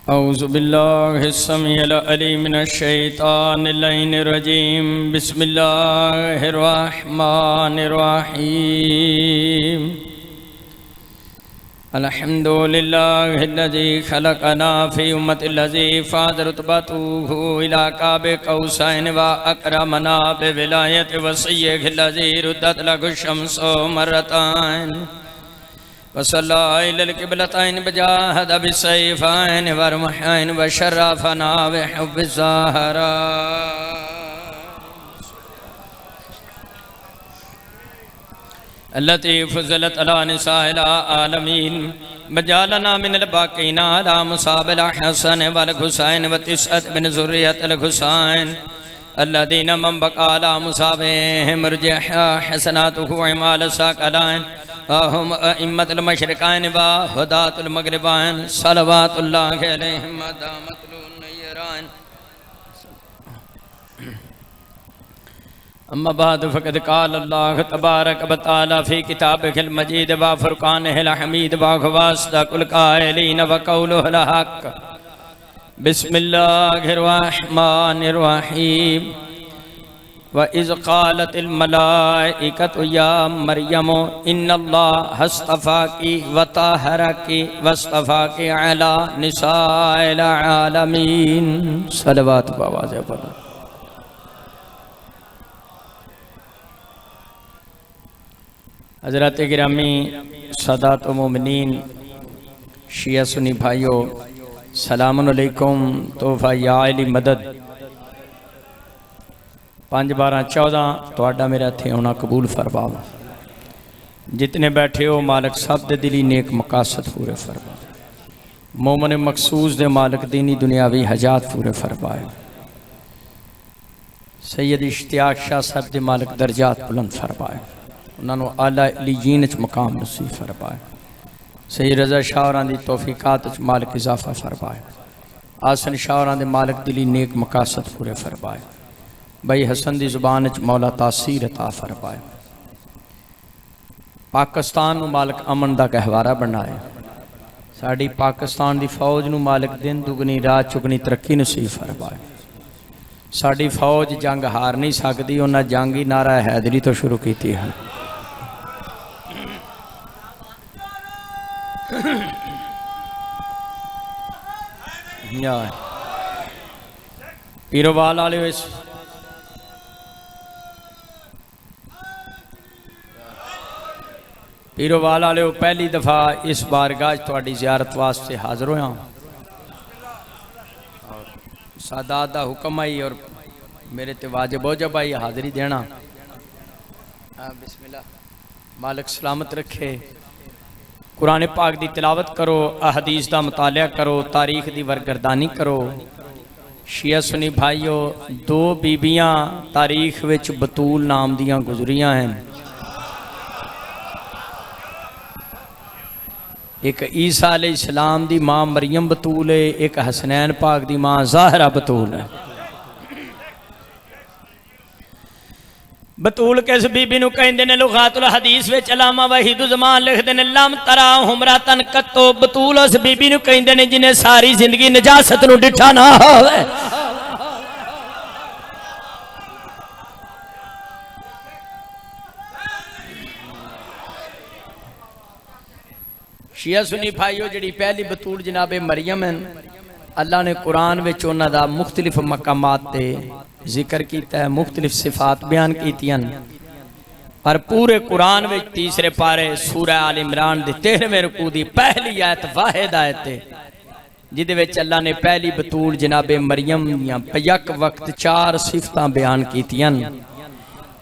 औज़ु बिल्लाहिस्समीइल अलीम मिनश्शैतानिर रजीम बिस्मिल्लाहिर्रहमानिर्रहीम अल्हम्दुलिल्लाहिल्लज़ी खलक़ना फ़ी उम्मतिल्लज़ी फ़ाज़ रुतबतुहु इला काबे कौसैन व अकरमना बिविलायति वसिय्यिहिल्लज़ी रुद्दत लहु शम्सु मर्रतैन वसल्ला इलल क़िबलतैन बजाहद बिस्सैफ़ैन वरमहैन वशर्रफ़ना बिहुब्बिज़्ज़हरा अल्लती फ़ुज़्ज़िलत अला निसाइल आलमीन बजालना मिनल बाक़ीना अला मुसाबिल हसन वल हुसैन व तिस्अत मिन ज़ुर्रियतिल हुसैन अल्लज़ीना मन बक़ा अला मुसाबिहिम रुजिहा हसनातुहु इमाल साक़लैन अहुम अइम्मतुल मशरिक़ैन व हुदातुल मग़रिबैन सलवातुल्लाहि अलैहिम व दामतुल नय्यरैन अम्मा बाद फ़क़द क़ाल अल्लाहु तबारक व तआला फ़ी किताबिहिल मजीद व फ़ुरक़ानिहिल हमीद व हुवा अस्दक़ुल क़ाइलीन व क़ौलुहुल हक़्क़ बिस्मिल्लाहिर रहमानिर रहीम व इज़ क़ालतिल मलाइकतु या मरियम इन्नल्लाह अस्तफ़ाकी व तहरकी वस्तफ़ाकी अला निसाइल आलमीन सलवात बावाज़े बोलो। हज़रत गिरामी सदात मोमिनीन शिया सुन्नी भाइयों सलामुन अलैकुम। तोहफ़ा या अली मदद 5-12-14 तुहाडा मेरा इत्थे होना कबूल फरमाओ। जितने बैठे हो मालिक सब दे दिली नेक मकासद पूरे फरमाओ। मोमन मखसूस दे मालिक दीनी दुनियावी हजात पूरे फरमाए। सैयद इश्तियाक शाह साहब दे मालिक दर्जात बुलंद फरमाए। उन्होंने आला इल्लीयीन च मकाम नसीब फरमाए। सैयद रज़ा शाह होरां दी तौफीकात च मालिक इजाफा फरमाए। आसन शाह होरां दे मालिक दिली नेक मकासद पूरे फरमाए। भाई हसन दी जुबान च मौला तासीर अता फरमाए। पाकिस्तान नू मालिक अमन दा गहवारा बनाए। साड़ी पाकिस्तान दी फौज नू मालिक दिन दुगनी रात चुगनी तरक्की नसीब फरमाए। साड़ी फौज जंग हार नहीं सकती, उन्हें जंग ही नारा हैदरी तो शुरू की है। पीरोवाल वाले पीरोवाल वाले पहली दफ़ा इस बारगाह थोड़ी ज़ियारत वास्ते हाज़र होया। सादात दा हुक्म आई और मेरे ते वाजिब हो जब आई हाज़री देना। बिस्मिल्लाह। मालिक सलामत रखे। कुरान पाक दी तिलावत करो, अहदीस दा मुतालिया करो, तारीख दी वरगरदानी करो। शिया सुन्नी भाइयों 2 बीबियां तारीख विच बतूल नाम दियां गुजरियां हैं। एक ईसा अलैहिस्सलाम दी मां मरियम बतूल है, एक हसनैन पाक दी मां ज़ाहरा बतूल है। बतूल किस बीबी नूं कहंदे ने? लुगातुल हदीस विच अलामा वहीदुज़्ज़मान लिखदे ने लम तरा हुमरातन कत्तो। बतूल उस बीबी नूं कहंदे ने जिन्हें सारी जिंदगी नजासत नूं डिठा ना होवे। शिया सुन्नी भाइयों जी पहली बतूल जनाबे मरियम है। अल्लाह ने कुरान विच उन्हां दा मुख्तलिफ मकामात ते जिक्र किया है, मुख्तलिफ सिफात बयान कीतियां। पर पूरे कुरान विच तीसरे पारे सूरह आल इमरान दे 13वें रुकू दी पहली आयत वाहिद आयत है जिहदे विच अल्लाह ने पहली बतूल जनाबे मरियम दियां यक वक्त 4 सिफतां बयान कीतियां।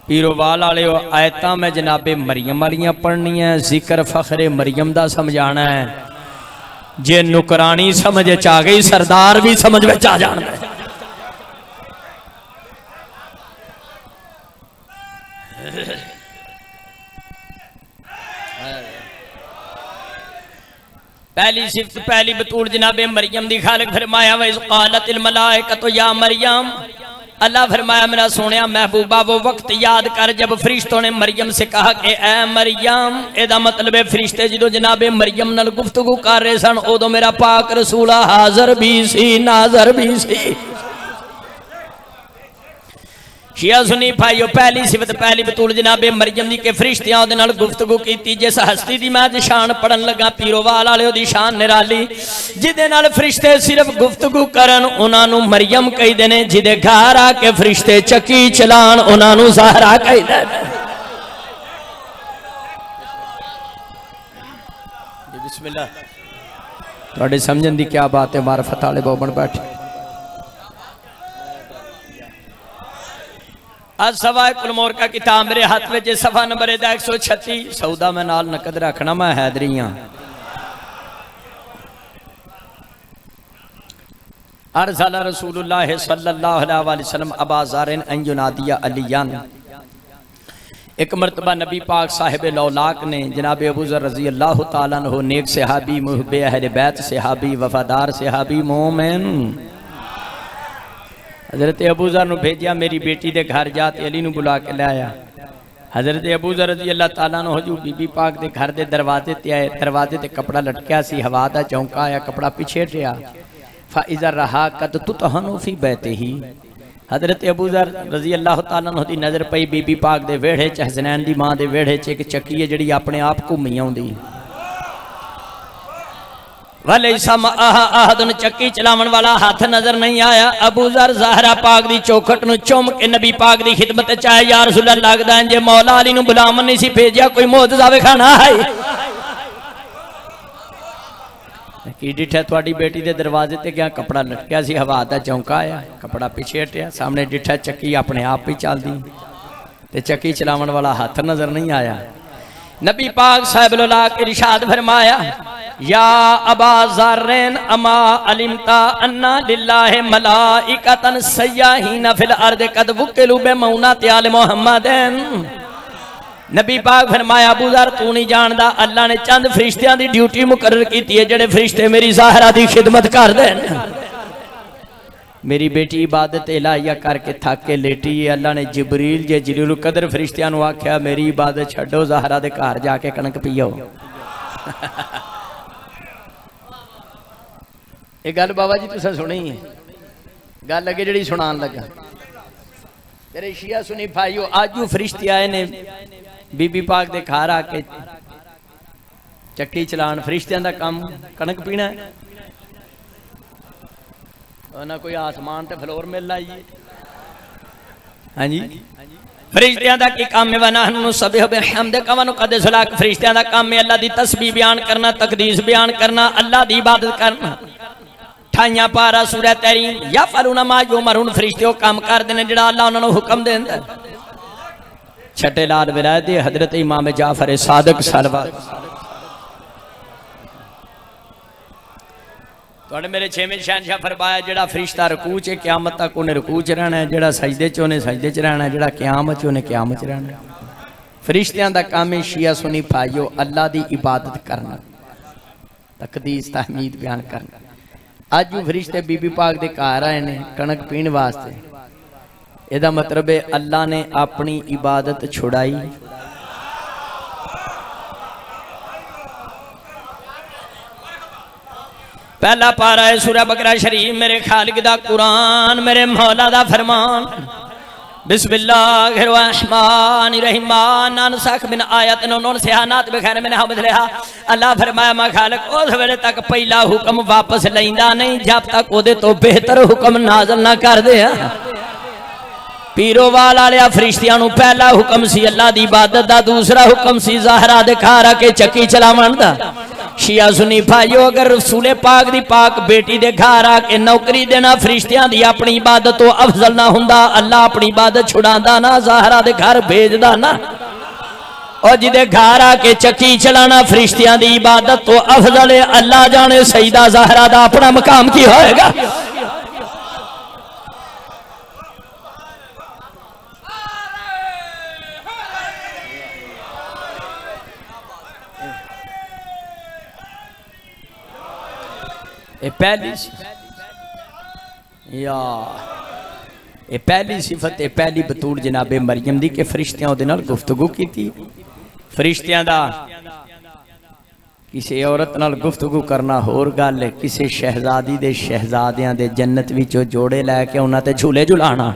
पीरोवाल वाले आयतां मैं जनाबे मरियम वालियां पढ़नियां, जिक्र फखरे मरियम दा समझाना है। जे नुकरानी समझ आ गई सरदार भी समझ में आ जाना है। पहली सिफत पहली बतूल जनाबे मरियम दी खालिक फरमाया व इज़ क़ालतिल मलाइकतु या मरियम अल्लाह फरमाया मेरा सोनिया महबूबा वो वक्त याद कर जब फरिश्तों ने मरियम से कहा कि ए मरियम, एदा मतलब है फरिश्ते जो जनाबे मरियम नाल गुफ्तगू कर रहे सन उदों मेरा पाक रसूला हाजर भी सी नाजर भी सी। शिया सुनी भाईओ पहली सिफत पहली बतूल जनाबे मरियम दी के फरिश्तियां उहदे नाल गुफ्तगू कीती। जिस हस्ती दी मैं शान पढ़न लगा पीरोवाल वाले ओदी शान निराली, जिदे नाल फरिश्ते सिर्फ गुफ्तगू करन उन्हां नूं मरियम कहदे ने, जिदे घर आके फरिश्ते चक्की चलान उन्हां नूं ज़हरा कहदे ने। बिस्मिल्लाह, तुहाडे समझण दी क्या बात है। मारफत वाले बोबन बैठे आज सवा कुलमोर का किताब मेरे हाथ में जे सफा नंबर 136 सौदा में नाल नकद रखना मैं हैदरी हाँ। अर्ज़ला रसूलुल्लाह सल्लल्लाहु अलैहि वसल्लम अबा ज़ारिन अन युनादिया अलियान। एक मरतबा नबी पाक साहिब लौलाक ने जनाब अबू ज़र रज़ी अल्लाह तआला अन्हु नेक सहाबी मुहब्बे अहले बैत सहाबी वफादार सहाबी मोमिन हज़रत अबू ज़र नूं भेजिया मेरी बेटी दे घर जाते अली नूं बुला के लाया। हज़रत अबू ज़र रज़ी अल्लाह तआला अन्हु जो बीबी पाक दे घर दे दरवाजे ते आए। दरवाजे ते कपड़ा लटकिया सी, हवा दा चौंका आया, कपड़ा पिछे टिया। फ़इज़ा रहा कद तुतहनु फी बैतिही। हज़रत अबू ज़र रज़ी अल्लाह तआला अन्हु दी नज़र पई बीबी पाक दे वेड़े च, हसनैन दी मां दे वेड़े च एक चक्की है जिहड़ी अपने आप घूमी आउंदी। वाले आहदन चक्की चलावन वाला हाथ नजर नहीं आया। अबू ज़र ज़हरा पाक दी चौखट नूं चुम के नबी पाक दी खिदमत च आया। या रसूल अल्लाह, लगदा है जे मौला अली नूं बुलावन नहीं सी भेजिया, कोई मोअज़्ज़ा विखाना है की डिठा तुहाडी बेटी दे दरवाजे ते गया, कपड़ा लटकिया सी, हवा दा चौंका आया, कपड़ा पिछे हटिया, सामने डिठा चक्की अपने आप ही चलदी ते चक्की चलावन वाला हाथ नजर नहीं आया। नबी पाक साहिब लोला के इरशाद फरमाया, या अबा ज़र्रैन अमा अलिमता अन्ना लिल्लाहि मलाइकतन सय्याहीन फिल अर्द कद वुकिलू बिमौनाति आल मुहम्मदिन। नबी पाक फरमाया अबू ज़र तू नहीं जानदा, अल्लाह ने चंद फरिश्तियां दी ड्यूटी मुकर्रर की है जेड़े फरिश्ते मेरी ज़हरा दी खिदमत कर देन। मेरी बेटी इबादत इलाहिया करके थक के लेटी है। अल्लाह ने जिबरील जे जलीलुल कदर फरिश्तियां नूं आख्या मेरी इबादत छड्डो, ज़हरा दे घर जाके कणक पीओ। ये गल बाबा जी तुसा सुनी है, गल अगे जी सुनान लगा। तेरे शिया सुनी भाईओ, आज फरिश्ते आए ने बीबी पाक दे घर आके चक्की चलान। फरिश्तियां दा काम कणक पीना है, ना कोई आसमान ते फ्लोर मिल आई। हाँ जी, फरिश्तियां दा की काम है। वनहनु नुसब्बिहु बिहम्दिका व नुक़द्दिसु लक। फरिश्तियां दा काम है अल्लाह दी तस्बीह बयान करना, तकदीस बयान करना, अल्लाह दी इबादत करना। 28 पारा सूरह तहरीम या फलूना मा युमरून। फरिश्ते काम करते हैं जिहड़ा अल्लाह उन्हां नूं हुक्म देंदा। छठे लाल विलायत हजरत इमाम जाफर सादिक सलवात। तुहाडे मेरे छेवें शहनशाह फरमाया जिहड़ा फरिश्ता रकूअ च क़यामत तक उन्हें रकूअ च रहना है, जिहड़ा सजदे च उन्हें सजदे च रहना है, जिहड़ा क़यामत च उन्हें क़यामत च रहना है। फरिश्तियां दा काम है शिया सुनी भाईओ अल्लाह दी इबादत करना, तकदीस तहमीद बयान करना। अज फरिश्ते बीबी पाक दे घर आए ने कणक पीण वास्ते। एदा मतलब है अल्लाह ने अपनी इबादत छुड़ाई। पहला पारा है सूरह बकरा शरीफ, मेरे खालिक दा कुरान, मेरे मौला दा फरमान। बिस्मिल्लाहिर्रहमानिर्रहीम नानसख बिन आयत नून सियानात बखैर मैंने हमदलिहा। अल्लाह फरमाया मैं खालिक उस वेले तक पहला हुक्म वापस लैंदा नहीं जब तक ओदे तो बेहतर हुक्म नाज़िल ना कर दे। पीरोवाल वाले फरिश्तियां नूं पहला हुक्म सी अल्लाह दी इबादत दा, दूसरा हुक्म सी ज़हरा दे घर आके चक्की चलावन दा। शिया सुनी भाईओ अगर रसूले पाक दी पाक बेटी दे घर आके नौकरी देना फरिश्तियां दी अपनी इबादत तो अफजल ना हुंदा। अल्लाह अपनी इबादत छुड़ांदा ना, ज़हरा दे घर भेजदा ना। और जिदे घर आके चक्की चलाना फरिश्तियां दी इबादत तो अफजल है। अल्लाह जाने सईदा ज़हरा दा अपना मकाम की होएगा। पहली या ये पहली सिफत है, पहली बतूल जनाबे मरियम दी कि फरिश्तियां उहदे नाल गुफ्तगू की। फरिश्तियां दा किसी औरत नाल गुफ्तगू करना होर गल है, किसी शहजादी दे शहजादियां दे जन्नत विचों जोड़े लैके उन्हां ते झूले झुलाना।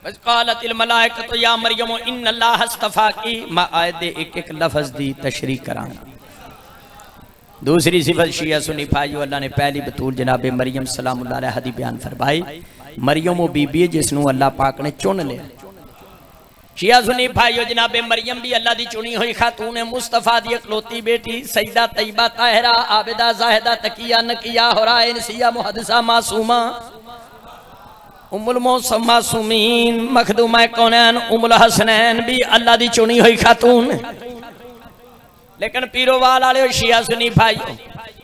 क़ालतिल मलाइकतु या मरियम इन्नल्लाह अस्तफ़ाकी, मैं आयत दे एक एक लफ्ज़ दी तशरीह करांगा। दूसरी सिफत शिया सुन्नी भाइयों, अल्लाह ने पहली बतूल जनाब मरियम सलामुल्लाह अलैहा दी बयान फरमाई। मरियम वो बीबी है जिसनों अल्लाह पाक ने चुन लिया। शिया सुन्नी भाइयों, जनाब मरियम भी अल्लाह दी चुनी हुई खातून है, मुस्तफ़ा दी इकलौती बेटी, सईदा तैयबा ताहिरा आबिदा ज़ाहिदा तकिया नकिया हुरा इनसिया मुहद्दिसा मासूमा उम्मुल मासूमीन मखदूमा कौनैन उम्मुल हसनैन भी अल्लाह दी चुनी हुई खातून। लेकिन पीरोवाल वाले शिया सुन्नी भाइयों,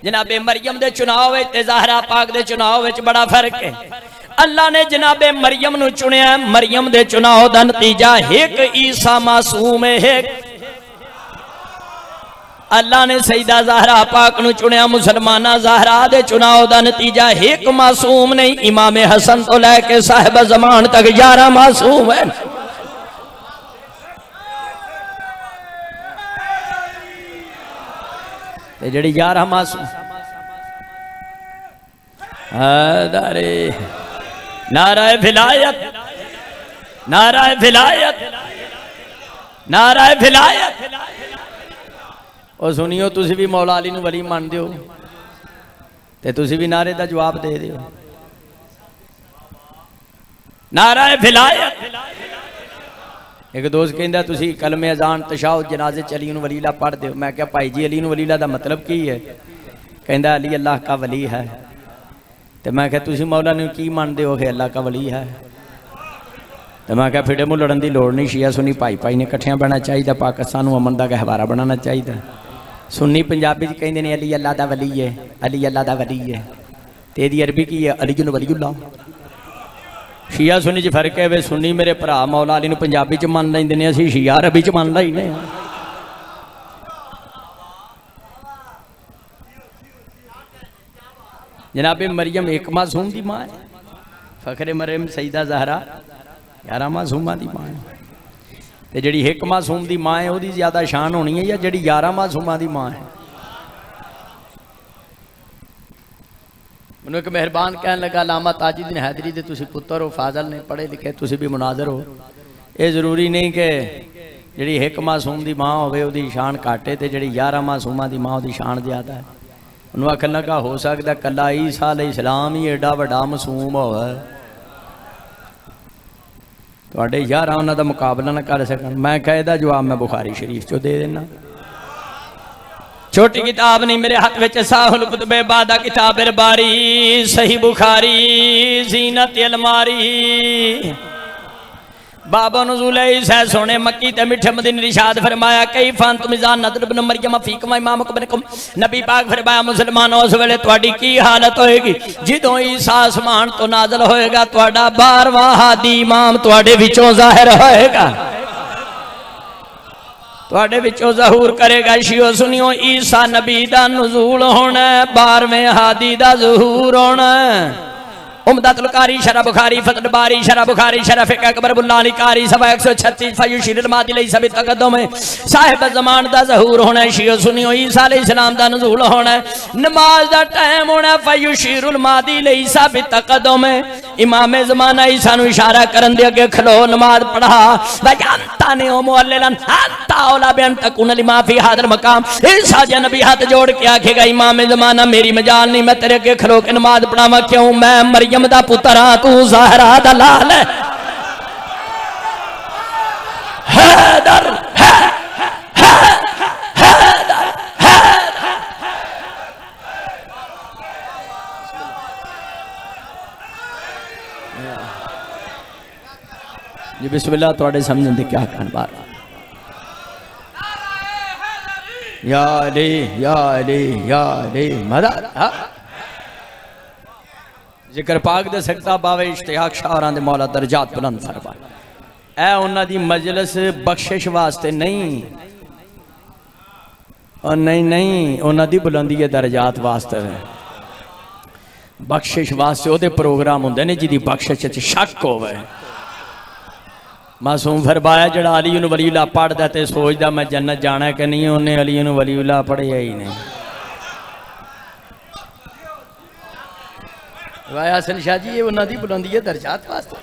जनाबे मरियम दे चुनाव ते ज़हरा पाक दे चुनाव विच बड़ा फर्क है। अल्लाह ने जनाबे मरियम नूं चुनिया, मरियम दे चुनाव दा नतीजा एक ईसा मासूम है। अल्लाह ने सईदा ज़हरा पाक नूं चुनिया, मुसलमाना ज़हरा दे चुनाव दा नतीजा एक मासूम नहीं, इमाम हसन तो लैके साहिब ज़मान तक 11 मासूम है। जड़ी 11 मासूम नाराए विलायत, नाराए विलायत, नाराए विलायत। और सुनियो, तुसी भी मौला अली नूं वली मान दियो ते तुसी भी नारे दा जवाब दे दियो, नाराए विलायत। एक दोस्त कहंदा तुसी कलमे अजान तशाहुद जनाजे च अली नूं वलीला पढ़ दियो। मैं क्या भाई जी अली नूं वलीला दा मतलब की है? कहंदा अली अल्लाह का वली है। तो मैं क्या तुसी मौला नूं की मानदे हो कि अल्लाह का वली है? तो मैं क्या फिटे मुँह लड़न की लोड़ नहीं। शिया सुन्नी भाई भाई ने कट्ठियां बहना चाहिए, पाकिस्तान नूं अमन दा गहवारा बनाना चाहिए। सुन्नी पंजाबी च कहंदे ने अली अल्लाह दा वली है, अली अल्लाह दा वली है। ते इहदी अरबी की है? अलीयुल वलीउल्लाह। शिया सुन्नी च फर्क है। वे सुन्नी मेरे भरा मौला अली नूं पंजाबी च मान लैंदे ने, असीं शिया अरबी च मान लैंदे हां। जनाबे मरियम एक मासूम दी मां है, फखरे मरियम सईदा ज़हरा 11 मासूमा दी मां है। ते जिहड़ी एक मासूम दी मां है उहदी ज़्यादा शान होनी है या जिहड़ी 11 मासूमा दी मां है? मैनूं एक मेहरबान कहन लगा, लामा ताजुद्दीन हैदरी दे तुसीं पुत्तर हो, फाजल ने पढ़े लिखे, तुसीं भी मुनाज़र हो। ये जरूरी नहीं कि जिहड़ी एक मासूम दी मां होवे उहदी शान घट है ते जिहड़ी 11 मासूमा दी मां उहदी शान ज़्यादा है। उन्होंने आखन लगा हो सकता कला ईसा अलैहिस्सलाम ही एडा वड्डा मासूम होवे, तुहाडे 11 उन्हां दा मुकाबला ना कर सकन। मैं कहा इहदा जवाब मैं बुखारी शरीफ चो दे देना। छोटी किताब नहीं मेरे हाथ में, साहुल कुतुबे बादा किताब बारी सही बुखारी जीनत अलमारी बाबा नुज़ूल ईसा सोने मक्की ते मिठे मदीने इरशाद फरमाया कई फान तुम जान नदर इब्न मरियम फीकुम इमामुकुम बिनकुम। नबी पाक फरमाया मुसलमानों उस वेले तुहाडी की हालत होएगी जिदों ईसा आसमान तो नाज़िल होएगा, तुहाडा 12वां हादी इमाम तुहाडे विचों ज़ाहिर होएगा, तुहाडे विचों ज़हूर करेगा। शियो सुनियो, ईसा नबी दा नुज़ूल होना, 12वें हादी दा ज़हूर होना। उम्दतुल कारी शरह बुखारी फतह बारी शरह बुखारी शरह फिक़ह अकबर बुल्लानी कारी सवा 136 फयुशिरुल मादी लई सभी तकद्दुम में साहिब ज़मान दा ज़हूर होना। शियो सुनियो, ईसा अलैहिस्सलाम दा नुज़ूल होना, नमाज दा टाइम होना, फयुशिरुल मादी लई सभी तकद्दुम में इमाम ज़माना ईसा नूं इशारा करन दे अगे खलो नमाज पढ़ा वयंता ने ओ मुअल्लिलन अंता औला बिन तकुन लिमा फी हादर मकाम। ईसा जे नबी हाथ जोड़ के आखेगा इमाम ज़माना मेरी मजाल नहीं, मैं तेरे अगे खलो के नमाज पढ़ावा, क्यों? मैं मरियम दा पुत्र हां, तू ज़हरा दा लाल है। हैदर जी बिस्मिल्लाह थोड़े समझन दे क्या कहन बार या अली या अली या अली मदद। जिक्र पाक दे सकता बावे इश्तियाक शाहरां दे मौला दरजात बुलंद फरमाए। ऐ उन्हां दी मजलिस बख्शिश वास्ते नहीं, और नहीं नहीं उन्हां दी बुलंदी दरजात वास्ते है। बख्शिश वास्ते वो प्रोग्राम होंगे ने जिदी बख्शिश शक होवे। मासूम फरमाया जड़ा अली वलीउल्लाह पढ़दा ते सोचदा मैं जन्नत जाना कि नहीं, उन्हें अली वलीउल्लाह पढ़िया ही नहीं। वाह हसन शाह जी, ये उन्होंने बुलंदी है दर्जात वास्ते।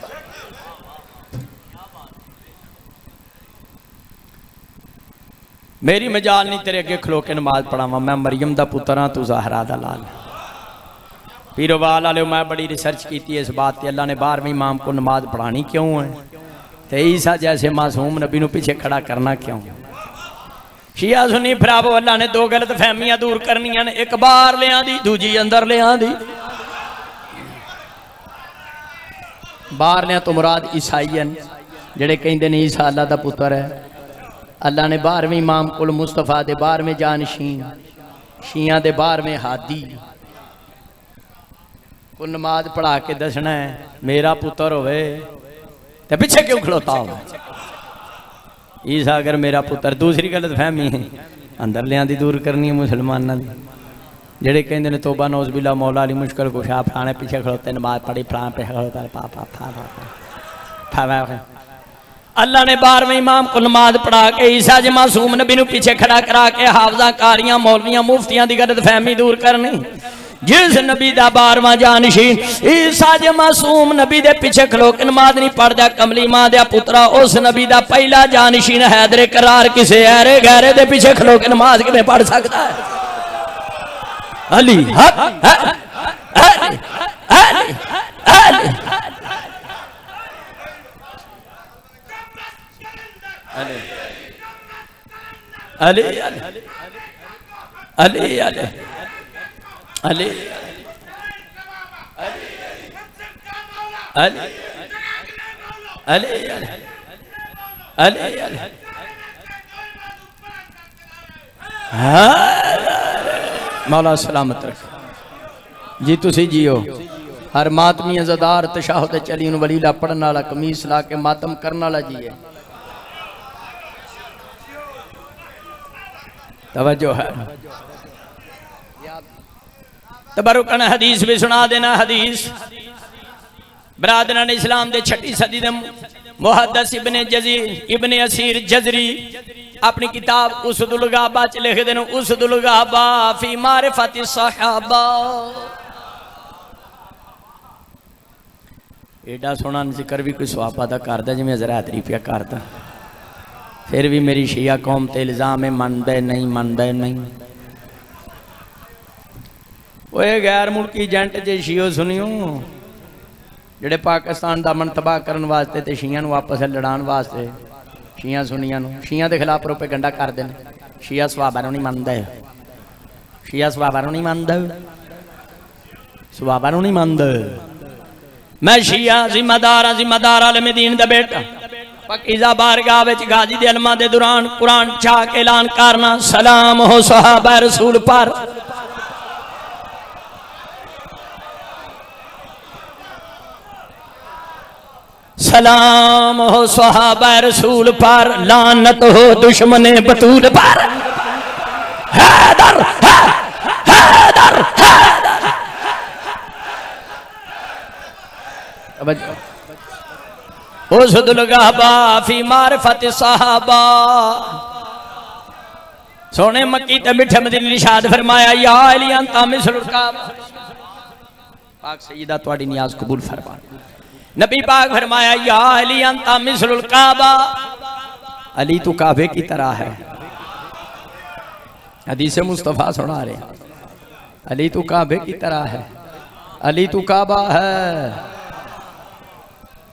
मेरी मजाल नहीं तेरे अगे खलो के नमाज पढ़ावा, मैं मरियम दा पुत्र हाँ, तू ज़हरा दा लाल। पीरोवाल वाले मैं बड़ी रिसर्च की इस बात पे, अल्लाह ने 12वें इमाम को नमाज पढ़ानी क्यों है, तो ईसा जैसे मासूम नबी को पीछे खड़ा करना क्यों। शिया सुन्नी फराबो, अल्लाह ने 2 गलत फहमियां दूर करनियां ने, एक बाहर ले आंदी दूजी अंदर ले आंदी। बाहर लिया तो मुराद ईसाई हैं जेड़े कहते ने ईसा अल्लाह का पुत्र है। अल्लाह ने 12वें इमाम कुल मुस्तफा दे 12वें जानशीन, शिया दे 12वें हादी को नमाज पढ़ा के दसना है मेरा पुत्र होवे तो पीछे क्यों खड़ोता हो। ईसा अगर मेरा पुत्र, दूसरी गलत फहमी है अंदर लिया दी दूर करनी है मुसलमानों की, जेड़े कहते ने तोबा नौज बिल्ला मौला अली मुश्किल कुशा फलाने पीछे खड़ोते नमाज पढ़ी फलाने पे खड़ोता पापा। अल्लाह ने 12वें इमाम को नमाज पढ़ा के ईसा जे मासूम नबी नूं पीछे खड़ा करा के हाफजा कारियां मौलवियां मुफ्तियां दी गलत फहमी दूर करनी। जिस नबी दा 12वां जानशीन ईसा जे मासूम नबी दे पीछे खलो के नमाज नहीं पढ़दा, कमली मां दे पुत्रा उस नबी दा पहला जानशीन हैदर करार किसे ऐरे गैरे दे पीछे खलो के नमाज किवें पढ़ सकता है। अली हक अली अली अली अली अली अली अली अली अली अली मौला सलामत रख जी। तुसी जियो हर मातमी अज़ादार तशाहुद चली वलीला पढ़ने वाला कमीस ला के मातम करने वाला जी है। तवज्जो है, तबरुकन हदीस भी सुना देना। हदीस बरादरान इस्लाम दे 6वीं सदी दे मुहद्दिस इब्ने असीर जज़री अपनी किताब उसदुल गाबा च लिख देन, उसदुल गाबा फी मारिफति सहाबा। एडा सोना जिक्र भी कोई सहाबा दा करदा जिवें हज़रत रिफिया करदा, फिर भी मेरी शिया कौम ते इल्जाम है मनदे नहीं मनदे नहीं। वो गैर मुल्की एजेंट जे शियो सुनियो जेड़े पाकिस्तान का अमन तबाह करने वास्ते ते शिया वापस लड़ाने वास्ते शिया सुनिया शिया के खिलाफ प्रोपेगंडा करते हैं। शिया सहाबा नहीं मनते, शिया सहाबा नहीं मनते, सहाबा नहीं मनते। मैं शिया जिम्मेदार हाँ, जिम्मेदार आलम दीन दा बेटा। पकीज़ा बारगाह विच गाजी दे अलमा दे दौरान कुरान चाक ऐलान करना, सलाम हो सहाबा रसूल पर। सलाम हो सहाबा रसूल पर, लानत हो दुश्मने बतूल पर। हैदर हैदर हैदर उसदुल गाबा फी मारिफत सहाबा। सोने मक्की ते मिठे मदीने निशाद फरमाया या अली अंता मिसलुल काबा। पाक सैयदा तुम्हारी नियाज कबूल फरमा। नबी पाक फरमाया या अली अंता मिसलुल काबा, अली तू काबे की तरह है। हदीस मुस्तफा सुना रहे, अली तू काबे की तरह है, अली तू काबा है।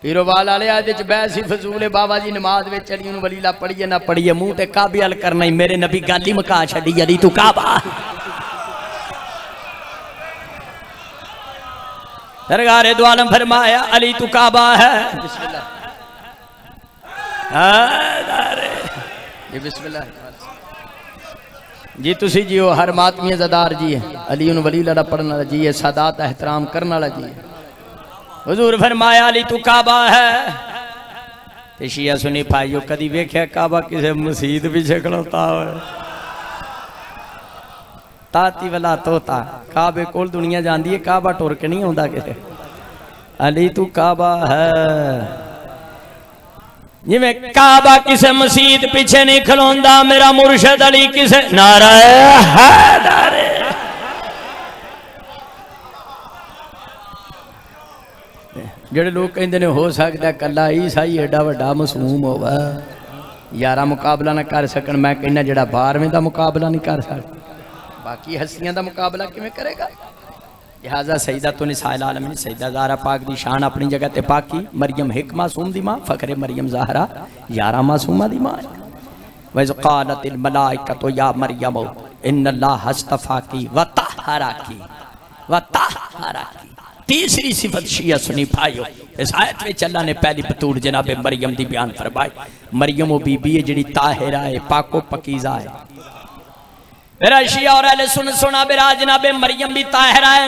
पीरोवाल वाले आज बहस ही फजूल है। बाबा जी नमाज में चली वलीला पढ़िए ना पढ़िए, मुंह ते काबे अल करना ही। मेरे नबी गल ही मुका छड़ी, अली तू काबा। सरकारे दो आलम फरमाया अली तू काबा है। बिस्मिल्लाह जी। तुसी जियो हर मातमी ज़दार जी है, अली वलीला पढ़ने वाला जी है, सादात एहतराम करने वाला जी है। हुजूर फरमाया अली तू काबा है। ते शिया सुनी भाइयों कदी वेख्या काबा किसी मसीत पीछे खड़ोता हो। ताती वाला तोता काबे कोल दुनिया जाती है, काबा टुर के नहीं आता किते। अली तू काबा है, जिवें काबा किसे मसीत पीछे नहीं खलोंदा, मेरा मुर्शद अली किसे नारा हैदर। जेड़े लोग कहते हैं हो सकता कला ईसाई एडा वड्डा मासूम होवा, यारा मुकाबला ना कर सकन, मैं कहना जेड़ा 12वें का मुकाबला नहीं कर सकता, बाकी हस्तियां का मुकाबला किवें करेगा। लिहाजा सईदा तो निसाइल आलमीन सईदा ज़हरा पाक दी शान अपनी जगह ते पाकी। मरियम हिक मासूम दी मां, फ़खरे मरियम ज़हरा 11 मासूमा दी मां। वज़ क़ालतिल मलाइकतु या मरियम इन्नल्लाह अस्तफ़ाकी व तहराकी व तहराकी। तीसरी सिफत शिया सुनी भाइयों, इस आयत में अल्लाह ने पहली बतूर जनाबे मरियम दी बयान फरमाई। मरियम वो बीबी है जिहड़ी ताहिरा है, पाको पकीज़ा है। मेरा शिया और अहले सुन्नत सुना बेरा जनाबे मरियम भी ताहिरा है,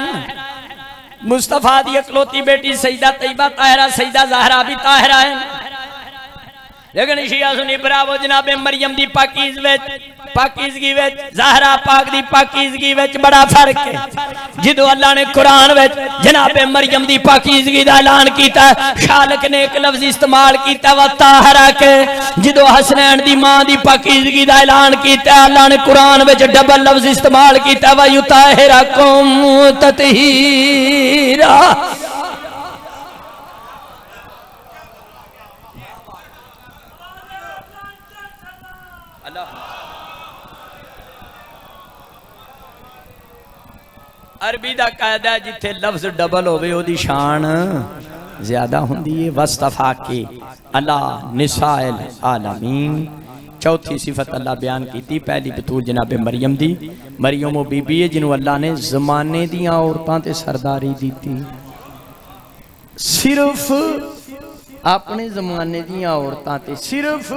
मुस्तफा दी इकलौती बेटी सईदा तैयबा ताहिरा, सईदा ज़हरा भी ताहिरा है। लेकिन शिया सुनी बराबर जनाबे मरियम दी पाकीज़गी विच ज़हरा पाक दी पाकीज़गी विच बड़ा फर्क है। जिदों अल्लाह ने कुरान विच जनाबे मरियम दी पाकीज़गी दा ऐलान कीता, खालिक ने एक लफ्ज़ इस्तेमाल कीता व ताहरा के। जिदों हसनैन दी मां दी पाकीज़गी दा ऐलान कीता, अल्लाह ने कुरान विच डबल लफ्ज़ इस्तेमाल कीता व युताहिरकुम ततहीरा। अरबी का कायदा है जिथे लफ्ज डबल होवे ओदी शान ज्यादा होंदी है। वस्तफा के अला निसाइल आलमीन। चौथी सिफत अल्लाह बयान की, पहली बतूल जनाबे मरियम दी। मरियम वो बीबी है जिन्हों अल्लाह ने जमाने दियां औरतां ते सरदारी दी, सिर्फ अपने जमाने दियां औरतां ते, सिर्फ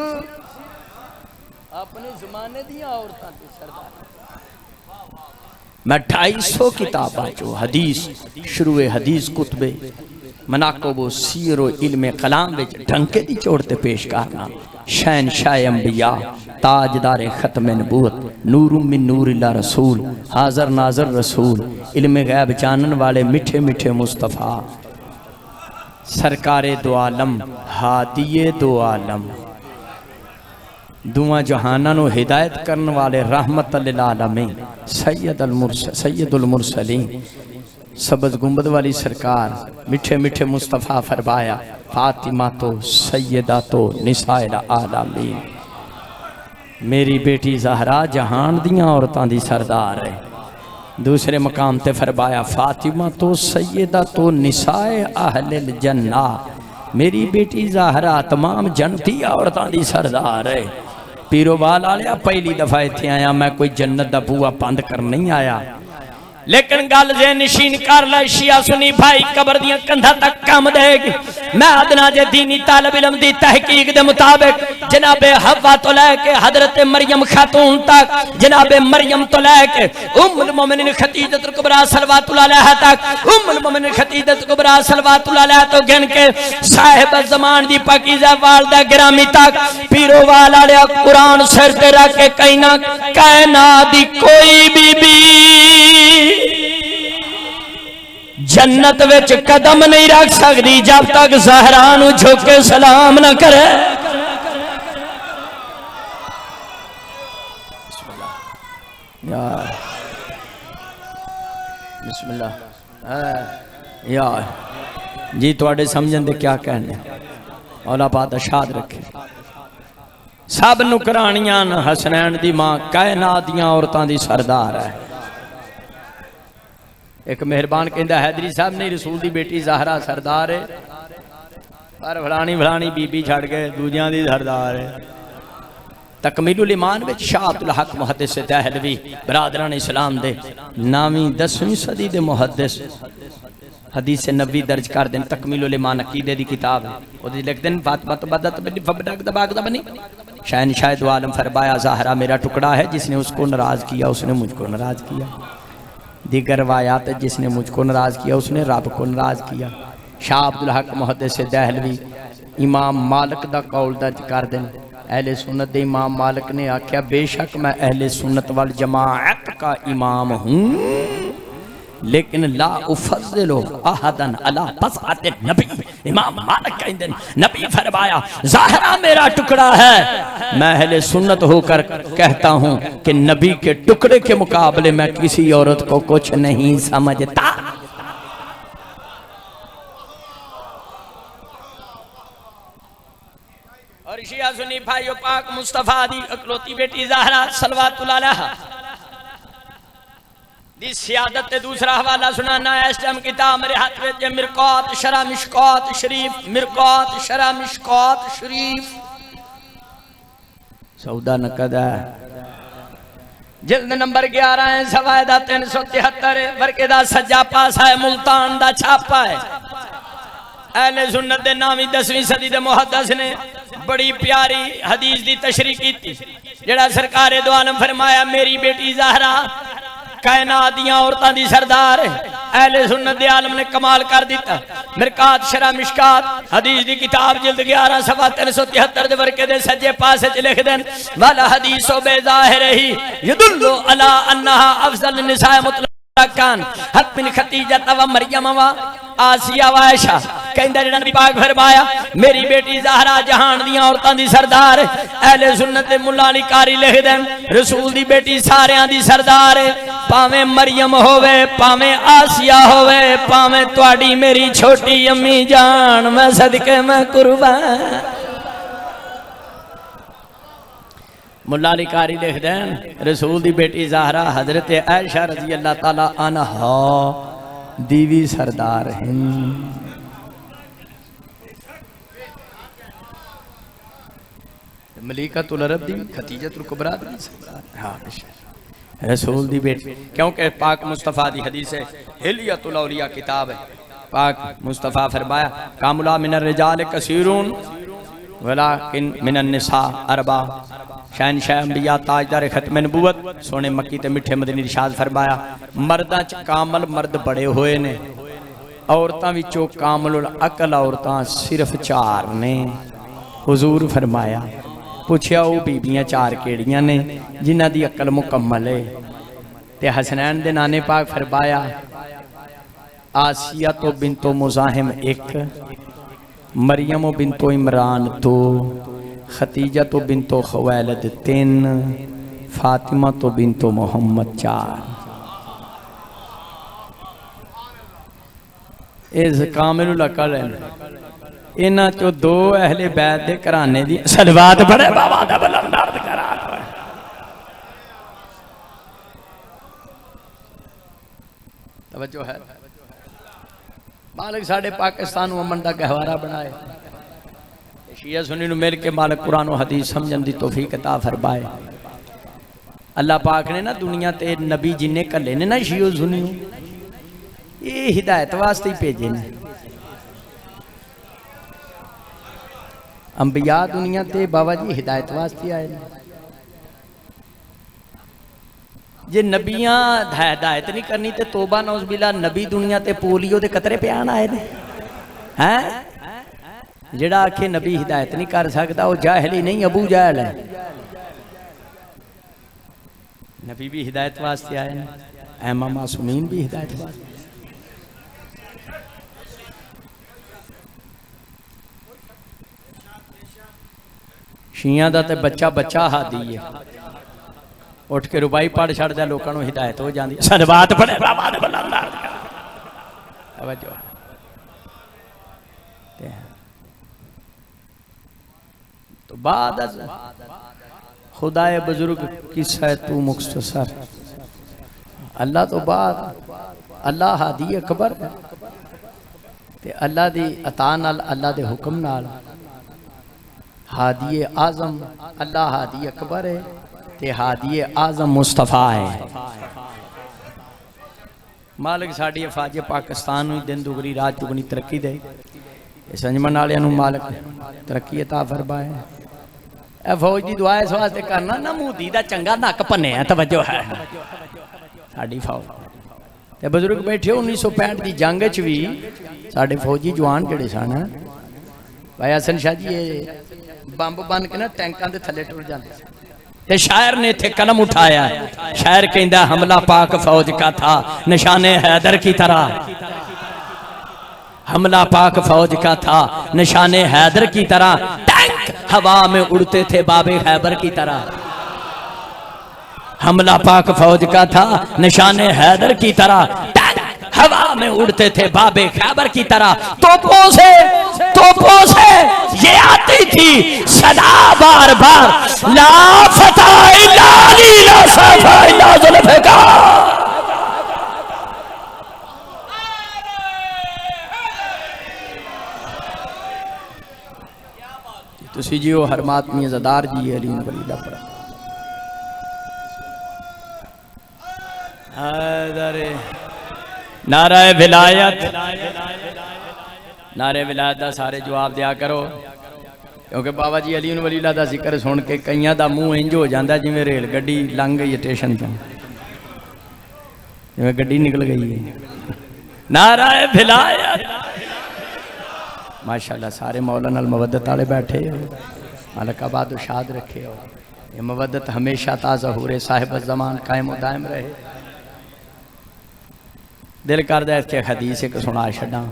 अपने जमाने दियां औरतां ते सरदारी। मैं 250 किताबा चो हदीस शुरुए हदीस कुतबे मनाकबो सीरो इल्मे कलाम विच ढंके दी चोड़ ते पेश करना। शहनशाह अंबिया ताजदार खत्म नबूवत नूर मिन नूरिल्लाह रसूल हाज़र नाज़र रसूल इल्मे गैब जानन वाले मिठे मिठे मुस्तफ़ा सरकारे दो आलम हादिये दो आलम दुआ जहाना नु हिदायत करने वाले रहमत लिल आलमीन सैयदुल मुरसलीन सबज गुंबद वाली सरकार मिठे मिठे मुस्तफ़ा फरमाया फातिमा तो सैयदा तो निसाइल आलमीन। मेरी बेटी ज़हरा जहान दियां औरतां दी सरदार है। दूसरे मकाम ते फरमाया फातिमा तो सैयदा तो निसाए अहलिल जन्ना। मेरी बेटी ज़हरा तमाम जनती औरतां दी सरदार है। पीरोवाल आलिया पहली दफा इत्थे आया, मैं कोई जन्नत दा बूआ बंद कर नहीं आया, लेकिन गल जे नशीन कर लै शिया सुनी भाई कबर दियां कंधा तक कम देगी। मैं अदना जे दीनी तालिब इल्म दी तहकीक दे मुताबिक जनाबे हवा तो लैके हजरत मरियम खातून तक, जनाबे मरियम तो लैके उम्मुल मोमिनीन खदीजतुल कुबरा सल्लल्लाहु अलैहा तक, उम्मुल मोमिनीन खदीजतुल कुबरा सल्लल्लाहु अलैहा तो गिन के साहिब ज़मान दी पाकीज़ा वालदा गिरामी तक पीरो वाल वाले कुरान सिर ते रख के कहना कायनात दी कोई बीबी जन्नत विच कदम नहीं रख सकती जब तक ज़हरा नूं झुक के सलाम न करे। यार बिस्मिल्लाह यार जी तुहाडे समझण दे क्या कहने औला पाक शाद रखे। सब नुकरानियां हसनैन दी मां कायनात दियां औरतां दी सरदार है। एक मेहरबान कहता हैदरी साहब नहीं रसूल दी बेटी ज़हरा सरदार है पर फलानी बीबी छड़ के दूजियां दी सरदार है। तकमीलुल ईमान विच शाह अब्दुल हक मुहद्दिस दहलवी बरादरान इस्लाम दे 9वीं 10वीं सदी दे मुहद्दिस हदीस नबी दर्ज कर दें। तकमीलुल ईमान अकीदे दी किताब है, लिख दें फातिमा बदत बनी शहनशाह दो आलम फरमाया ज़हरा मेरा टुकड़ा है, जिसने उसको नाराज़ किया उसने मुझको नाराज़ किया। दीगर रवायात जिसने मुझको नाराज़ किया उसने रब को नाराज़ किया। शाह अब्दुल हक मुहद्दिस दहलवी इमाम मालिक दा कौल दर्ज कर दें। अहले सुन्नत दे इमाम मालिक ने आख्या बेशक मैं अहले सुन्नत वल जमाअत का इमाम हूँ, लेकिन ला उफज़िलु अहदन अला बज़अति नबी। इमाम मालिक कहते नबी फरमाया ज़ाहरा मेरा टुकड़ा है, मैं अहले सुन्नत होकर कहता हूँ कि नबी के टुकड़े के मुकाबले मैं किसी औरत को कुछ नहीं समझता। और शिया सुन्नी भाइयों, पाक मुस्तफा दी अकलौती बेटी ज़हरा सलवातुल्लाह अलैहा दी सियादत ते दूसरा हवाला सुनाना है इस टाइम किताब मेरे हाथ में मिरकात शरा मिशकात शरीफ, मिरकात शरा मिशकात शरीफ सौदा नकदा जिल्द नंबर 11 है, सवायदा 373 वर्के दा सज्जा पासा है, मुल्तान दा छापा है। अहले सुन्नत दे नामी 10वीं सदी दे मुहद्दिस ने बड़ी प्यारी हदीस दी तशरीह की, जेड़ा सरकारे दो आलम फरमाया मेरी बेटी ज़हरा कायनात दियां औरतां दी सरदार है। अहले सुन्नत दे आलम ने कमाल कर दिता। मिरकात शरा मिशकात हदीस दी किताब जिल्द 11 सफा 373 दे वर्के दे सज्जे पासे च लिख देन वाला हदीसो बेज़ाहिर ही यदुल्लु अला अन्नहा अफजल निसाए मुतलकन हत बिन खतीजा व मरियम व आसिया व आयशा। कहंदा जेड़ा नबी पाक फरमाया मेरी बेटी ज़हरा जहान दियां औरतां दी सरदार है। अहले सुन्नत दे मुल्ला अली कारी लिख देन रसूल दी बेटी सारियां दी सरदार है, भावें मरियम होवे भावें आसिया होवे भावें तुहाडी मेरी छोटी अम्मी जान, मैं सदके मैं कुर्बान। मुल्ला अली कारी लिख देन रसूल दी बेटी ज़हरा हजरत आयशा रज़ी अल्लाह ताला अन्हा दीवी सरदार हैं। मलिकातुल अरब दी खतीजतुल कुबरा दी सरदार, हाँ रसूल दी बेटी, क्योंकि पाक मुस्तफ़ा दी हदीस है हिलियतुल औलिया किताब है। पाक मुस्तफ़ा फरमाया कामुला मिनर रिजाल कसीरून वलाकिन मिनन निसा अरबा। शहनशाह अंबिया ताजदार खत्म नबूवत सोने मक्की ते मिठे मदनी इरशाद फरमाया मर्दां च कामल मर्द बड़े हुए ने, औरतां विचों कामलुल अकल औरतां सिर्फ 4 ने। हुजूर फरमाया पूछया वो बीबियां 4 केड़ियां ने जिन्हां दी अकल मुकम्मल है? ते हसनैन दे नाने पाक फरमाया आसिया तो बिन्तो मुज़ाहिम 1, मरियम बिन्तो इमरान 2, खतीजा तो बिन्तो खवैलद 3, फातिमा तो बिन्तो मोहम्मद 4। इस कामिलुल अकल है। इन्हां चो 2 अहले बैत दे घराने दी सलवात बड़े बाबा दा बुलंद अर्ज करा। तवज्जो है। मालिक साडे पाकिस्तान नूं अमन दा गहवारा बनाए, शिया सुन्नी नूं मिल के मालिक कुरान और हदीस समझण दी तौफीक अता फरमाए। अल्लाह पाक ने ना दुनिया ते नबी जिन्ने घल्ले ने ना शियो सुन्नी ये हिदायत वास्ते ही भेजे ने। अंबिया दुनिया ते बाबा जी हिदायत वास्ते आए ने। जे नबियां हिदायत नहीं करनी तो तोबा नौज़बिल्ला नबी दुनिया ते पोलियो दे कतरे प्यान आए ने हैं। जेड़ा आखे नबी हिदायत नहीं कर सकता वो जाहिल ही नहीं अबू जहल है। नबी भी हिदायत वास्ते आए ने, ऐमा मासूमीन भी हिदायत वास्ते। शिया दा ते बच्चा बच्चा हादी है, उठ के रुबाई पढ़ छड़दा लोगों को हिदायत हो जाती। सलवात पढ़े बाबा दे बुलंद अर्ज। तो बाद खुदाए बुजुर्ग किस्सा तू मुख्तसर अल्लाह तो बाद अल्लाह हादी अकबर ते अल्लाह दी अता नाल अल्लाह दे हुक्म नाल हादी आज़म अल्लाह हादी अकबर है ते हादी आज़म मुस्तफ़ा है। मालिक साड़ी अफाज पाकिस्तान में दिन दुगनी रात दुगनी तरक्की दे। इस अंजमन वाले मालिक तरक्की अता फरमाए। फौज की दुआ इस वास्ते करना ना मूदी का चंगा नक भन्ने। तवज्जो है साड़ी फौज ते बजुर्ग बैठे 1965 की जंग च भी साढ़े फौजी जवान जड़े सन भाई हसन शाह जी ये बंब बन के ना टैंकों के थले टुर जाते ते शायर ने इत्थे कलम उठाया। शायर कहता हमला पाक फौज का था निशाने हैदर की तरह, हमला पाक फौज का था निशाने हैदर की तरह, टैंक हवा में उड़ते थे बाबे खैबर की तरह। हमला पाक फौज का था निशाने हैदर की तरह, टैंक हवा में उड़ते थे बाबे खैबर की तरह। तोपों से ये आती थी सदा बार बार, ला फतह इल्ला अली ला सफा इल्ला जुल्फ़िकार। तुसी जियो हर मातमी ज़दार जी अली वली दा पड़ा हैदरे नारे विलायत, नारे विलायत का सारे जवाब दिया करो, क्योंकि बाबा जी अली वली का जिक्र सुन के कईयां दा मुंह इंज हो जाता जिवें रेल गड्डी लंघ गई स्टेशन तो, जिवें गड्डी निकल गई है। नारा विलायत, माशाअल्लाह सारे मौला नाल मवद्दत वाले बैठे हो, मालिक आबाद शाद रखे हो, ये मवद्दत हमेशा ताज़ा हुरे साहिब ज़मान कायम दायम रहे। दिल करदा इसके हदीस एक सुना छड़ा।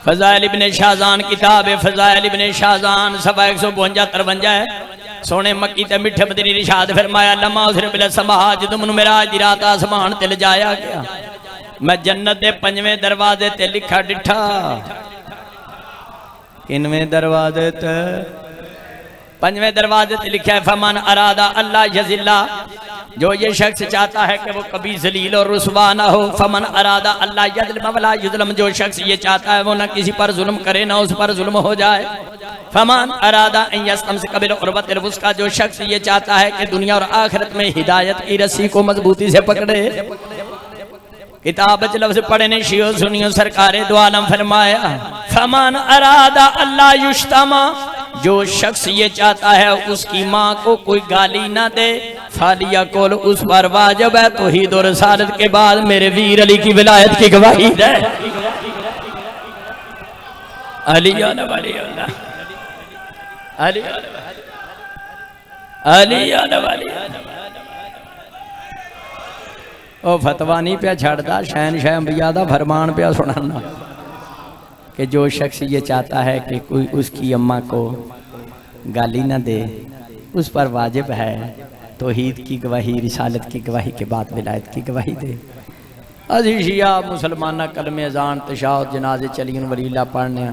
फज़ाइल इब्ने शाहज़ान किताब है, फज़ाइल इब्ने शाहज़ान सफ़ा 152-53 है। सोने मक्की ते मिठे मदीने इरशाद फरमाया लम्मा उसरे बिल समा जदों मैनूं मेराज दी रात आसमान ते लिजाया गया, मैं जन्नत दे 5वें दरवाजे ते लिखा डिठा। किनवें दरवाजे ते? 5वें दरवाजे ते लिखा है फमन अरादा अल्लाह यज़िल्ला, जो ये शख्स चाहता है कि वो कभी जलील और रुसवा ना हो। फमन अरादा अल्लाह यज़लिम वला युज़लम, जो शख्स ये चाहता है वो ना किसी पर जुल्म करे ना उस पर जुल्म हो जाए। फमन अरादा अन यस्तमसिक बिल उर्वतिल वुस्का, जो शख्स ये चाहता है कि दुनिया और आखिरत में हिदायत की रस्सी को मजबूती से पकड़े। किताब लफ्ज़ पढ़े ने शियो सुनियो सरकारे दो आलम फरमाया फमन अरादा अल्लाह युश्तमा, जो शख्स ये चाहता है उसकी माँ को कोई गाली ना दे। फालिया कोल, उस पर वाजिब है तौहीद और रिसालत के बाद मेरे वीर अली की विलायत की गवाही दे। अली ओ फतवा नहीं पिया छड़ता, शहनशाह अंबिया दा फरमान पिया सुनाना कि जो शख्स ये चाहता है कि कोई उसकी अम्मा को गाली ना दे उस पर वाजिब है तौहीद की गवाही, रिसालत की गवाही के बाद विलायत की गवाही दे। अजी शिया मुसलमाना कलमे अजान तशाहुद जनाजे चलीन वलीला पढ़ने,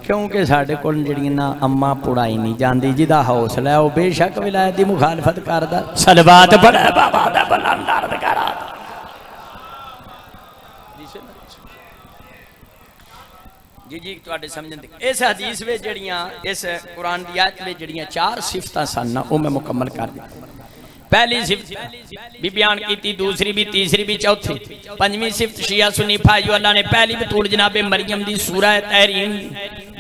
क्योंकि साढ़े कोल जड़ियां ना अम्मा पढ़ाई नहीं जाती, जिदा हौसला है वह बेशक विलायत की मुखालफत करदा। सलवात पढ़े बाबा दा बुलंद अर्ज करा। जी जी तुहाडे समझण दी इस हदीस में जड़ियां इस कुरान दी आयत में जड़ियां 4 सिफतां सन वो मैं मुकम्मल कर दी। पहली सिफत भी बयान की, दूसरी भी, तीसरी भी, चौथी, 5वीं सिफत शिया सुन्नी भाइयों अल्लाह ने पहली बतूल जनाबे मरियम दी सूरह तहरीम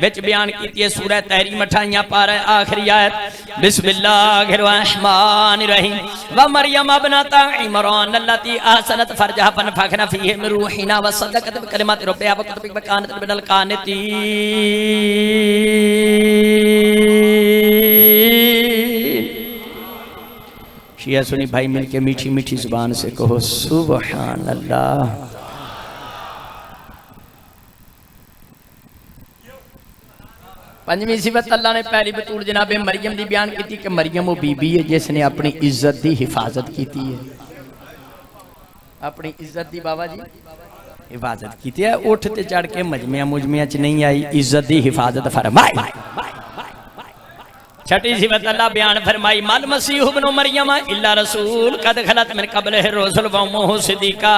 विच बयान की है। सूरह तहरीम 28 पारा आखिरी आयत बिस्मिल्लाहिर रहमानिर रहीम व मरियम अबनत इमरान अल्लती ahsanat फरजहा फनफखना फीहि मिन रूहिना व सद्दक़त बिकलिमाति रब्बिहा व कुतुबिही व कानत मिनल कानितीन। शिया सुनी भाई मिलके मीठी मीठी जुबान से कहो सुबहान अल्लाह। पंजवीं सिफत अल्लाह ने पहली बतूल जनाबे मरियम की बयान की कि मरियम वो बीबी है जिसने अपनी इज्जत की हिफाजत की है, अपनी इज्जत की बाबा जी हिफाजत की है। उठ ते चढ़ के मजमिया मुजमिया च नहीं आई, इज्जत की हिफाजत फरमाई। छठी सिफत अल्लाह बयान फरमाई मल मसीह इब्न मरियम इल्ला रसूल कद खलत मिन क़ब्लिहि रुसूल व उम्मुहु सिद्दीक़ा।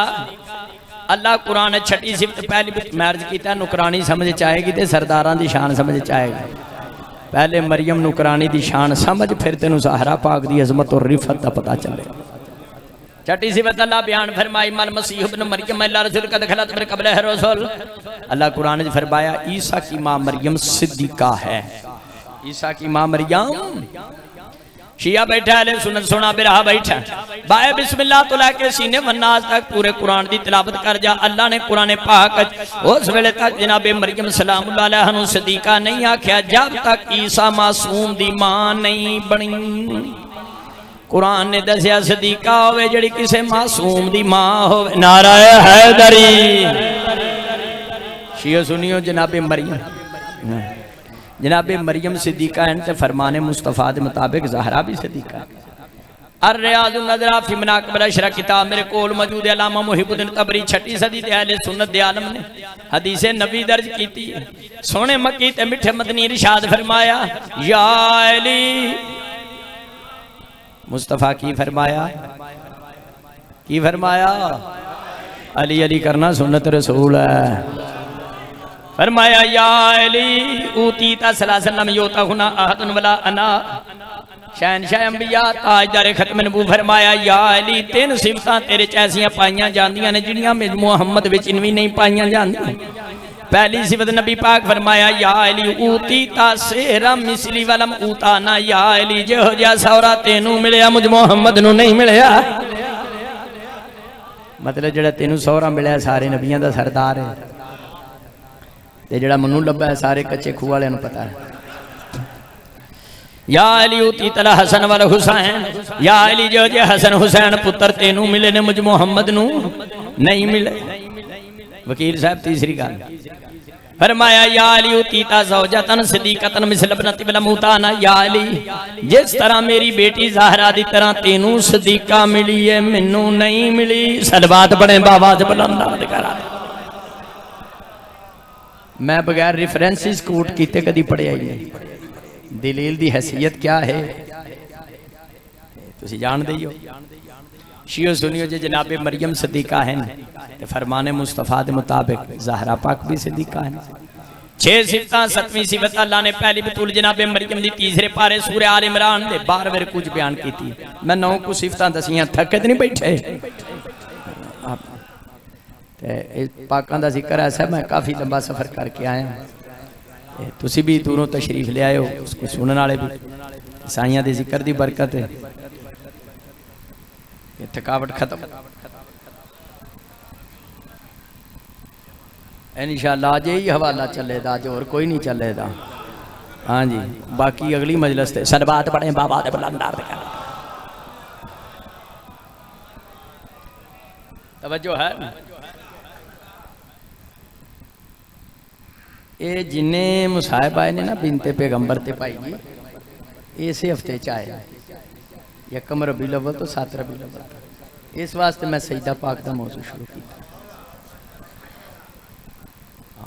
अल्लाह कुरान छठी सिफत पहली मैरज किया नुकरानी समझ आएगी तो सरदारां दी शान समझ आएगी। पहले मरियम नुकरानी दी शान समझ फिर तेनू ज़हरा पाक दी अजमत और रिफत का पता चले। छठी सिफत अल्लाह बयान फरमाई मल मसीह इब्न मरियम इल्ला रसूल कद खलत मिन क़ब्लिहि रुसूल। अल्लाह कुरान में फरमाया ईसा की माँ मरियम सिद्दीक़ा है। ईसा की माँ मरियम शिया बैठा है सुनत सुना बिरहा बैठा बाए बिस्मिल्लाह तो लेके सीने वन्नास तक पूरे कुरान की तिलावत कर जा। अल्लाह ने कुरान पाक उस वेले तक जनाबे मरियम सलामुल्लाह अलैहा नूं सदीका नहीं आख्या जब तक ईसा मासूम दी मां नहीं बनी। कुरान ने दसिया सदीका होवे जिहड़ी किसे मासूम दी मां होवे। नारा हैदरी। शियो सुनियो जनाबे मरियम, जनाबे मरियम सिद्दीका हैं ते फरमाने मुस्तफ़ा के मुताबिक ज़हरा भी सिद्दीका। अर रियाज़ुन नज़रा फी मनाक़िब अल-अशरा किताब मेरे कोल मौजूद है। अल्लामा मुहिबुद्दीन तबरी 6वीं सदी दे अहले सुन्नत दे आलम ने हदीसे नबी दर्ज की। सोने मक्की ते मिठे मदनी इरशाद फरमाया या अली। मुस्तफ़ा की फरमाया, की फरमाया? अली अली करना सुन्नत रसूल है। फरमाया या अली ऊतीता सलासलम योता हुना अहदुन वला अना शहनशाह अंबिया ताजदार खत्म नबूवत। फरमाया या अली 3 सिफतां तेरे च ऐसियां पाईयां जांदियां ने जिहड़ियां मुहम्मद विच इनवी नहीं पाईयां जांदियां। पहली सिफत नबी पाक फरमाया या अली ऊतीता सेहरा मिसली वलम ऊताना। या अली जिहो जिहा सौरा तेनू मिलिया मुझ मुहम्मद नू नहीं मिलिया। मतलब जिहड़ा तेनू सौरा मिलिया सारे नबियां दा सरदार है, ते जिहड़ा मनु लब्बा है सारे कच्चे खूह वाले नूं पता है। या अली उती तला हसन वाल हुसैन। या अली जो जे हसन हुसैन पुत्र तेनू मिले ने मुझ मुहम्मद नू नहीं मिले। वकील साहब तीसरी गल फरमाया या अली उतीता ज़ौजतन सिद्दीक़तन मिसल इब्नति बलमूताना। या अली जिस तरह मेरी बेटी ज़हरा दी तरह तेनू सिद्दीका मिली है मैनू नहीं मिली। सलवात बड़े बाबा च बुलंद करा। मैं बगैर रेफरेंसिस कोट किते कदी पढ़िया ही नहीं। दलील दी हैसियत क्या है तुसी जानदे ही हो। शियो सुनियो जे जनाबे मरियम सिद्दीका है ते फरमाने मुस्तफ़ा के मुताबिक ज़हरा पाक भी सिद्दीका है। 6 सिफतां 7वीं सिफत अल्लाह ने पहली बतूल जनाबे मरियम दी तीसरे पारे सूरह आल इमरान दे 12वें कुछ बयान की। मैं 9 कुछ सिफतां दसियां थके तो नहीं बैठे। पाकां दा जिक्र ऐसा मैं काफ़ी लंबा सफ़र करके आया। तुसी भी दूरों तशरीफ ले आए हो, उसको सुनने वाले भी ईसाइयां दे जिक्र दी बरकत है। ये थकावट खत्म इंशाअल्लाह। आज यही हवाला चलेगा, आज और कोई नहीं चलेगा। हाँ जी, बाकी अगली मजलिस से सलवात पढ़े बाबा दे बुलंदार कर। तवज्जो है। ये जिन्हें मुसाहिब आए ने ना बिनते पैगंबर ते पाई जी इस हफ्ते च आए। यकम रबीउल अव्वल तो 7 रबीउल अव्वल। इस वास्ते मैं सईदा पाक का मौजू शुरू किया।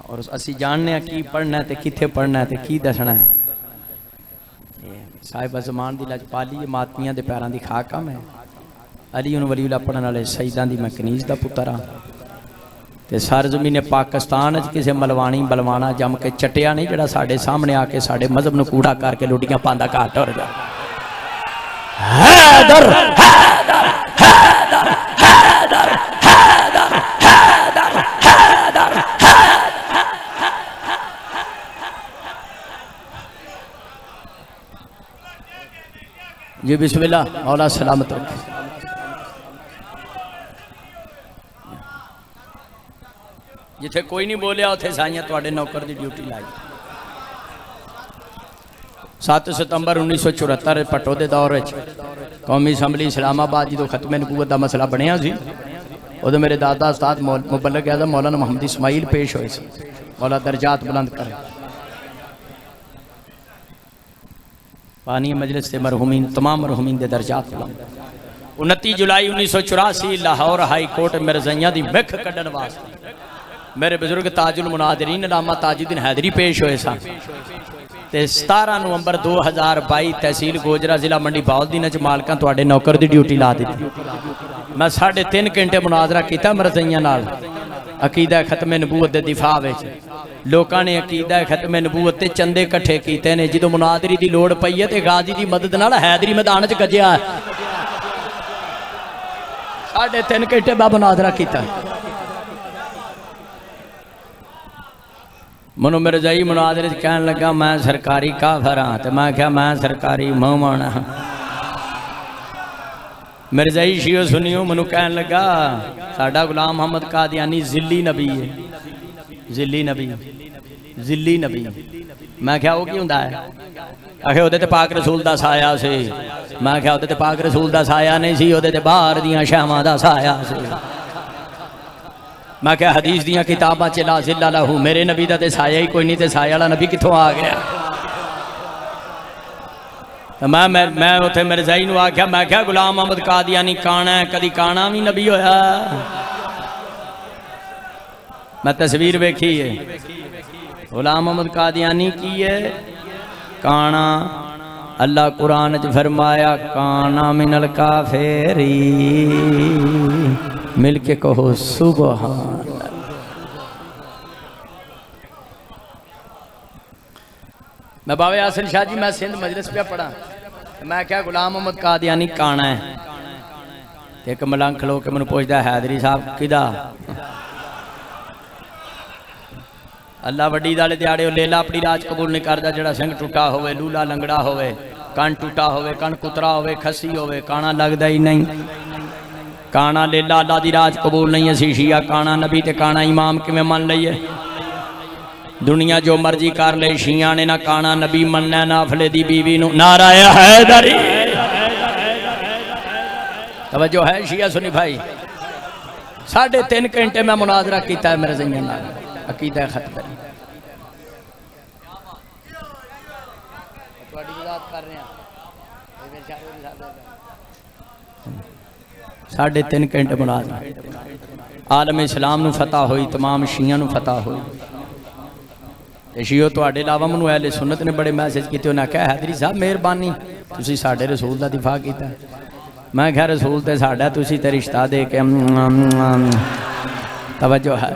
और असी जानने की पढ़ना है, किथे पढ़ना है, की दसना है। साहिब ज़मान दी लजपाली मातमियां दे पैरां दी खाक आ। मैं अली उन वलीउल्लाह पढ़न वाले शहीदां दी मैं कनीज़ दा पुत्तर हाँ। ते सर जमीन पाकिस्तान किसी मलवानी बलवाना जम के चटिया नहीं जड़ा साढ़े सामने आके साढ़े मजहब नूं कूड़ा करके लुटियां पांदा घाट हो रहा। हैदर हैदर हैदर हैदर हैदर हैदर हैदर जी बिस्मिल्लाह मौला सलामत रखे। जिथे कोई नहीं बोलिया उथे साइयां तुहाडे नौकर की ड्यूटी लाई। 7 सितंबर 1974 भट्टो के दौर में कौमी असैम्बली इस्लामाबाद जो खत्मे नबूवत का मसला बनया सी, उदों मेरे दादा उस्ताद मुबल्लिग आज़म मौलाना मोहम्मद इस्माइल पेश होए सी। मौला दर्जात बुलंद करे। पानी मजलिस से मरहूमीन तमाम मरहूमीन के दर्जात बुलंद। 29 जुलाई 1984 लाहौर हाई कोर्ट मिर्ज़ाइयां दी विख कढ़न वास्ते मेरे बुजुर्ग ताजुल मुनादिरीन अल्लामा ताजुद्दीन हैदरी पेश होए सन। ते 17 नवंबर 2022 तहसील गोजरा जिला मंडी बाउद्दीन च मालकां तुहाडे नौकर की ड्यूटी ला दी। मैं 3.5 घंटे मुनाजरा किया मिर्ज़ाइयां नाल अकीदा खत्मे नबूवत के दिफा विच। लोगों ने अकीदा खत्मे नबूवत ते चंदे इकट्ठे किए ने। जो मुनादरी की लोड़ पई है तो गाजी की मदद नाल हैदरी मैदान च गजया 3.5 घंटे मैं मुनाजरा किया। मनो मिर्ज़ाई मुनादरे कहन लगा मैं सरकारी काफर हाँ, तो मैं क्या मैं सरकारी मोमन हाँ। मिर्ज़ाई शियो सुनियो मनु कहन लगा साडा गुलाम मोहम्मद कादियानी जिली नबी है। जिली नबी, जिली नबी। मैं क्या वो की हुंदा है? आखे ओदे ते पाक रसूल दा साया सी। मैं आख्या ओदे ते पाक रसूल दा साया नहीं सी, ओदे ते बाहर दियां शावां दा साया सी। मैं क्या हदीस दियां किताबां च ला ज़िल्ला लहू, मेरे नबी दा ते साया ही कोई नहीं, ते साया वाला नबी कित्थों आ गया। मैं उत्थे मिर्ज़ाई नूं आख्या, मैं क्या गुलाम अहमद कादियानी काना है, कदी काना भी नबी होया। मैं तस्वीर वेखी है, गुलाम अहमद कादियानी की है काना। अल्लाह कुरान च फरमाया काना मिनल काफिरी, मिल के कहो सुबहान। मैं बाबे आसिफ शाह जी, मैं सिंध मजलिस पे पढ़ा, मैं क्या गुलाम अहमद कादियानी काना है। एक मलंग खलो के मैनू पूछता हैदरी साहब किदा। अल्लाह वड्डी दाले दिहाड़े लेला अपनी राज कबूल नहीं करता जड़ा सिंह टुटा होवे, लूला लंगड़ा होवे, कण टूटा होवे, कण कुतरा होवे, खसी होवे, काना लगदा ही नहीं। काना लेला अल्लाह दी राज कबूल नहीं। असी शिया काना नबी ते काना इमाम किवें मन लईए। दुनिया जो मर्जी कर ले, शिया ने ना काना नबी मनना ना अफले दी बीवी नू। नाराए हैदरी, तवज्जो है शिया सुनी भाई। 3.5 घंटे मैं मुनाजरा किया है मेरे ज़िंदगी नाल, अकीदा खत्म करी। 3.5 घंटे मुनाजरा। आलम इस्लाम नू फतह हुई, तमाम शिया नू फतह हुई। शियो तुहाडे अलावा मैनू अहले सुन्नत ने बड़े मैसेज किए। उन्हें आख्या हैदरी साहब मेहरबानी, तुसीं साडे रसूल दा दिफा किया। मैं क्या रसूल ते साडा, तुसीं ते रिश्ता दे के। तवज्जो है।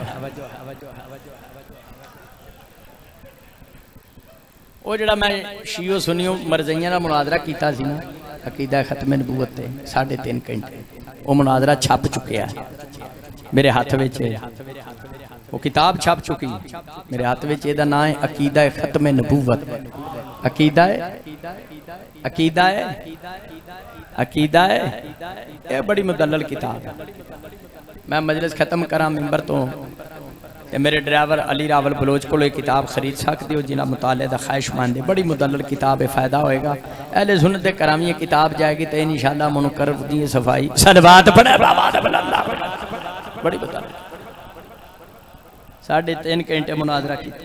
वो जड़ा मैं शियो सुनियो मरज़इयां नाल मुनाजरा किया सी ना, अकीदा खत्म नबूवत ते 3.5 घंटे, वो मुनाजरा छप चुकिया है मेरे हाथ में। वो किताब छप चुकी मेरे हाथ में। ਇਹਦਾ नाम है अकीदा खत्म नबूवत। अकीदा है, अकीदा है, अकीदा है। यह बड़ी मुदल्लल किताब है। मैं मजलिस खत्म करा मिंबर तो मेरे ड्राइवर अली रावल बलोच को किताब खरीद सकते हो, जिन्हें मुताले का ख्वाहिशमंद है। बड़ी मुदल्लल किताब है, फायदा होएगा। अहले सुन्नत करामी किताब जाएगी तो इंशाअल्लाह मुनकर दी सफाई सलवात पढ़े बड़ी मुदल्लल। 3.5 घंटे मुनाजरा किया।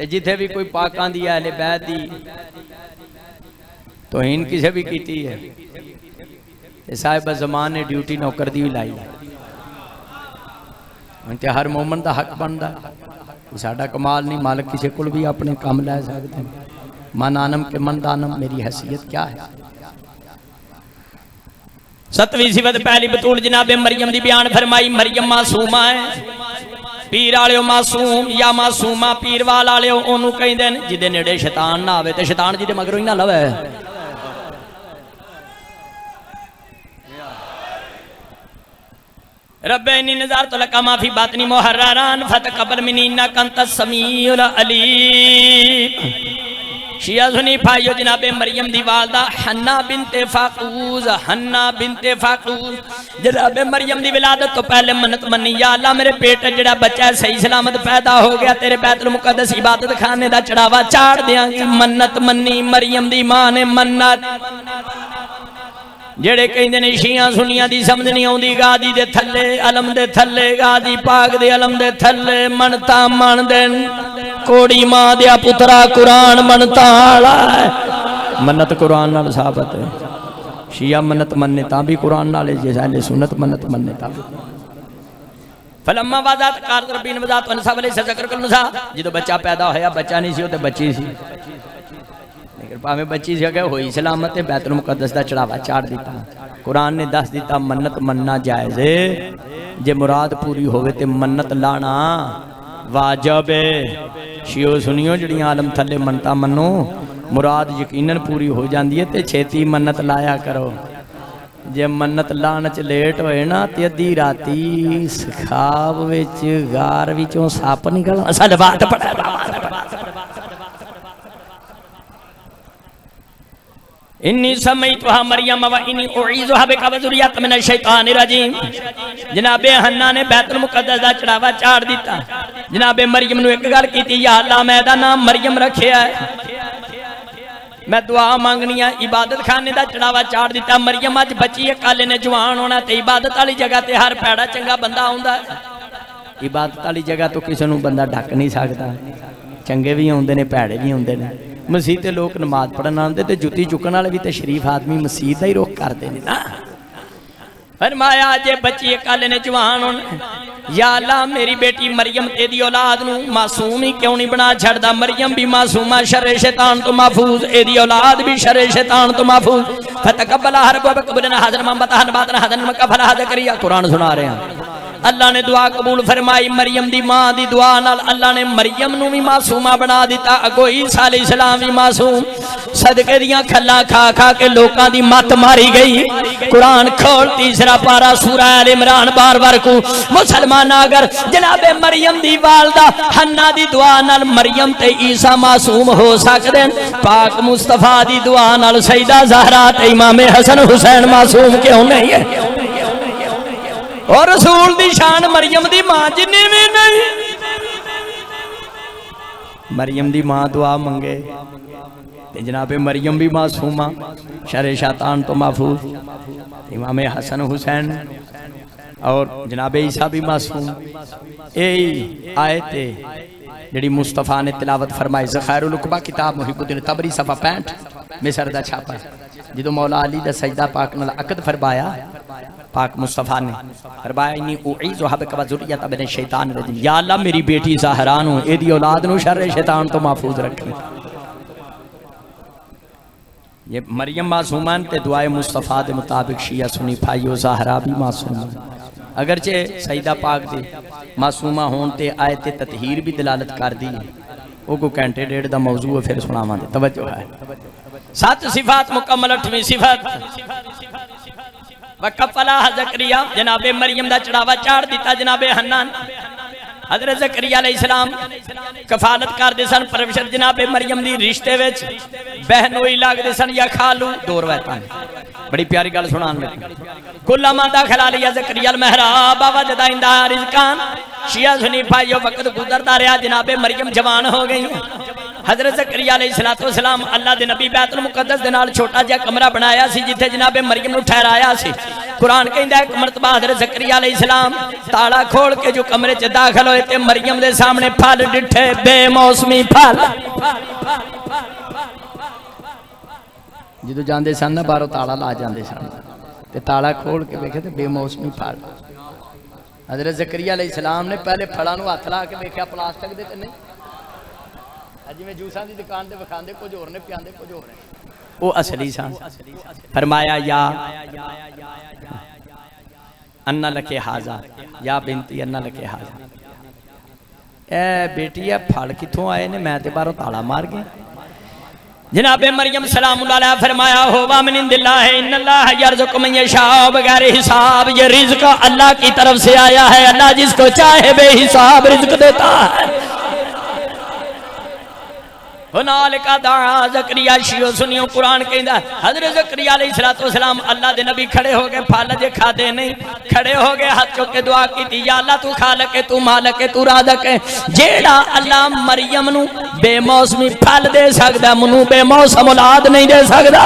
जिथे भी कोई पाकां दी अहले बैत दी तौहीन किसे भी की है, साहिब ज़मान ने ड्यूटी नौकर दी भी लाई है। तो हर मोमन का हक बनता। साडा कमाल नहीं, मालिक किसी को भी अपने काम लै सकते। मन आनम के मन दानम, मेरी हैसियत क्या है। 7वीं सिफत पहली बतूल जनाबे मरियम दी बयान फरमाई। मरियम मासूमा है। पीर वाले मासूम या मासूमा, पीर वाल वाले ओनू कहंदे ने जिदे नेड़े शैतान ना आवे, ते शैतान जिदे मगरों ही ना लवे। रब्बे इन्नी नज़ारत लका माफी बातनी मुहर्ररान फतक़ब्बल मिन्नी इन्नका अंतस समीउल अलीम। शिया सुनी भाइयों, जनाबे मरियम दी वालदा हन्ना बिनते फाकूज, हन्ना बिनते फाकूज जनाबे मरियम दी विलादत तो पहले मन्नत मन्नी, या अल्लाह मेरे पेट जड़ा बच्चा सही सलामत पैदा हो गया, तेरे बैतुल मुक़द्दस इबादत खाने दा चढ़ावा चाड़ देंगी। मन्नत मन्नी मरियम दी मां ने मन्नत। जेड़े कहंदे ने शिया सुनिया दी समझ नहीं आउंदी, गादी दे थल्ले अलम दे थल्ले, गादी पाक दे अलम दे थल्ले मनता मन देन। कोड़ी मां दिया पुत्रा कुरान मनता आला है। मन्नत कुरान नाल साबित है। शिया मन्नत मन्ने ता भी कुरान नाल, जे सुन्नत मन्नत मन्ने ता भी। फलम्मा वाज़ात क़ालत रब्बी इन्न वज़अत अनसा वलैसा ज़करुल उन्सा। जो बच्चा पैदा होया, बच्चा नहीं सी वो ते बच्ची सी, लेकिन भावें बच्ची से हुई सलामत है, बैतुल मुक़द्दस का चढ़ावा चाड़ दिता। कुरान ने दस दिता मन्नत मनना जायज़ है, जे मुराद पूरी होवे ते मन्नत लाना वाजब है। शियो सुनियो जड़ियां आलम थले मनता मनो, मुराद यकीनन पूरी हो जाती है, तो छेती मन्नत लाया करो। जे मन्नत लाने च लेट होए ना तो अद्धी राती खाब विच गार विचों सप निकल। सलवात पढ़ा इन्नी समयतुहा मरियम व इन्नी उईज़ुहा बिका व ज़ुर्रियतहा मिनश शैतानिर रजीम। जनाबे हन्ना ने बैतुल मुक़द्दस दा चढ़ावा चाड़ दिता। जनाबे मरियम नूं एक गल कीती, या अल्लाह मैं दा नाम मरियम रखिया है। मैं दुआ मांगनी है। इबादत खाने का चढ़ावा चाड़ दिता। मरियम अज बची है, कल ने जवान होना। तो इबादत वाली जगह ते हर पैड़ा चंगा बंदा आउंदा है। इबादत वाली जगह तो किसी को बंदा ढक नहीं सकता। चंगे भी आउंदे ने, भैड़े भी आउंदे ने। मसीह ते लोग नमाज पढ़न आते तो जुत्ती चुकन वाले भी तो शरीफ आदमी मसीह का ही रुख करते हैं ना। फरमाया जे बच्ची कल ने जवान होना। या अल्लाह मेरी बेटी मरियम तेरी औलाद नू मासूम ही क्यों नहीं बना छड़दा। मरियम भी मासूमा, शर्रे शैतान तो महफूज, एदी औलाद भी शर्रे शैतान तो महफूज। फतकब्बला हरबा कबूलना हज़र ममतहन बातन हज़न मकफला हज़ करिया। कुरान सुना रहे हैं। अल्लाह ने दुआ कबूल फरमाई। मरियम दी मां दी दुआ नाल अल्लाह ने मरियम नू भी मासूमा बना दिता। अगो ईसा अलैहिस्सलाम भी मासूम। सदके दियां खल्लां खा खा के लोकां दी मत मारी गई। कुरान खोल तीसरा पारा सूरा अल इमरान बार को। मुसलमान अगर जनाबे मरियम दी वालदा हन्ना दी दुआ नाल मरियम ते ईसा मासूम हो सकदे, पाक मुस्तफा दी दुआ नाल सईदा ज़हरा ते इमाम हसन हुसैन मासूम क्यों नहीं है? और रसूल दी शान मरियम दी मां जिन्नी भी नहीं। मरियम दी मां दुआ मंगे ते जनाबे मरियम भी मासूमा, शर शैतान तो महफूज। इमाम हसन हुसैन और जनाबे ईसा भी मासूम। यही आयत जी मुस्तफा ने तिलावत फरमाई। ज़खायरुल उक़बा किताब मुहिबुद्दीन तबरी सफ़ा 65 मिसर दा छापा। जो मौला अली दा सजदा पाक नाल अकद फरमाया, पाक मुस्तफा ने फरमाया इन्नी उईज़ुहा बिका व ज़ुर्रियतहा मिन शैतान रजीम। या अल्लाह मेरी बेटी ज़हरा नू एदी औलाद नू शर शैतान तो महफूज रखी। ये मरियम मासूमान ते दुआए मुस्तफा के मुताबिक शिया सुनी भाईओ ज़हरा भी मासूम। अगरचे सईदा पाक दी मासूमा होने ते आयत ततहीर भी दलालत कर दी। वो को घंटे डेढ़ का मौजू है, फिर सुनावा। तवज्जो है। 7 सिफात मुकम्मल। 8वीं सिफत वकफला ज़करिया। जनाबे मरियम का चढ़ावा चाड़ दिता जनाबे हन्नान। हज़रत ज़करिया अलैहिस्सलाम कफालत करते सन परवरिश जनाबे मरियम दी। रिश्ते विच बहनोई लगते सन या खालू, दो रवायतां। बड़ी प्यारी गल सुनान लगी। कुल्लमा दाखिला लिया ज़करिया महराब वजदा इंदा रिज़कान। शिया सुनी भाइयों वक्त गुजरता रहा, जनाबे मरियम जवान हो गई। हज़रत ज़करिया अलैहिस्सलाम अल्लाह दे नबी बैतुल मुक़द्दस दे नाल छोटा जिहा कमरा बनाया सी जिथे जनाबे मरियम नूं ठहराया सी। कुरान कहंदा है एक मरतबा हज़रत ज़करिया अलैहिस्सलाम ताला खोल के जो कमरे च दाखिल होए ते मरियम दे सामने फल डिठे, बेमौसमी फल। जो जाते सन ना बाहरों ताला ला जाते सन ते ताला खोल के देखे तो बेमौसमी फल। हज़रत ज़करिया अलैहिस्सलाम ने पहले फलों को हथ ला के देखा प्लास्टिक दे ते नहीं। जिवें जूसां दी दुकान ते विखांदे कुछ होर ने, पियादे कुछ होर ने, वो असली सन। फरमाया या अन्ना लके हाजा, या बिनती अन्ना लके हाजा। ए बेटी है फल कितों आए ने? मैं ते बाहरों ताला मार गया। जनाबे मरियम सलामुल्लाह अलैहा फरमाया होवा मिन इंदिल्लाह इन्नल्लाह यरज़ुक़ु मन यशाअ बगैर हिसाब। ये रिज़्क़ अल्लाह की तरफ से आया है। अल्लाह जिसको चाहे बेहिसाब रिज़्क़ देता है। हुनालिका दआ ज़करिया। शियो सुनियो कुरान कहंदा हज़रत ज़करिया अलैहिस्सलाम अल्लाह दे नबी खड़े हो गए, फल जे खादे नहीं, खड़े हो गए हाथ चुक के दुआ की। या अल्लाह तू खालिक है, तू मालिक है, तू राज़िक है। जेड़ा अल्लाह मरियम नू बेमौसमी फल दे सकदा, मनु बेमौसम औलाद नहीं दे सकदा।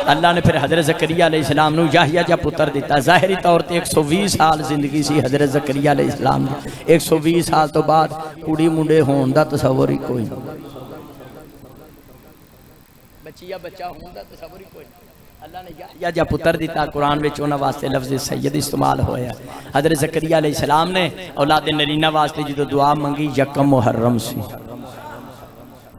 अल्लाह ने फिर हज़रत ज़करिया अलैहिस्सलाम नू याहया जा पुत्र दिता। ज़ाहिरी तौर पर 120 साल जिंदगी सी हज़रत ज़करिया अलैहिस्सलाम दी। 120 साल तो बाद कुड़ी मुंडे होने का तसव्वुर ही कोई नहीं, बच्चिया बच्चा होने का तसव्वुर ही कोई नहीं। अल्लाह ने याहया जा पुत्र दिता। कुरान में उन्होंने वास्ते लफ्ज़ सैयद इस्तेमाल होया। हज़रत ज़करिया अलैहिस्सलाम ने औलाद नरीना वास्ते जो दुआ मंगी यकम मुहर्रम सी।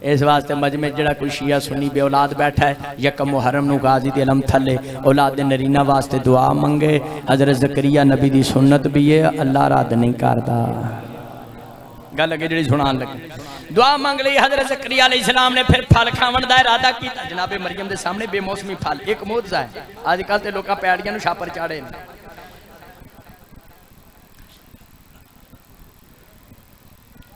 इस वास्ते मजमे जड़ा कोई शिया सुन्नी बे औलाद बैठा है यकम मुहर्रम नू गाजी दे अलम थले औलाद नरीना वास्ते दुआ मंगे। हज़रत ज़करिया नबी दी सुन्नत भी है, अल्लाह रद्द नहीं करता। गल अगे जी सुनान लगे। दुआ मंग ली हज़रत ज़करिया अलैहिस्सलाम ने। फिर फल खावन का इरादा किया। जनाबे मरियम के सामने बेमौसमी फल एक मोअज़ा है। अजकल तो लोग पैड़ियां नू छापर चाड़े।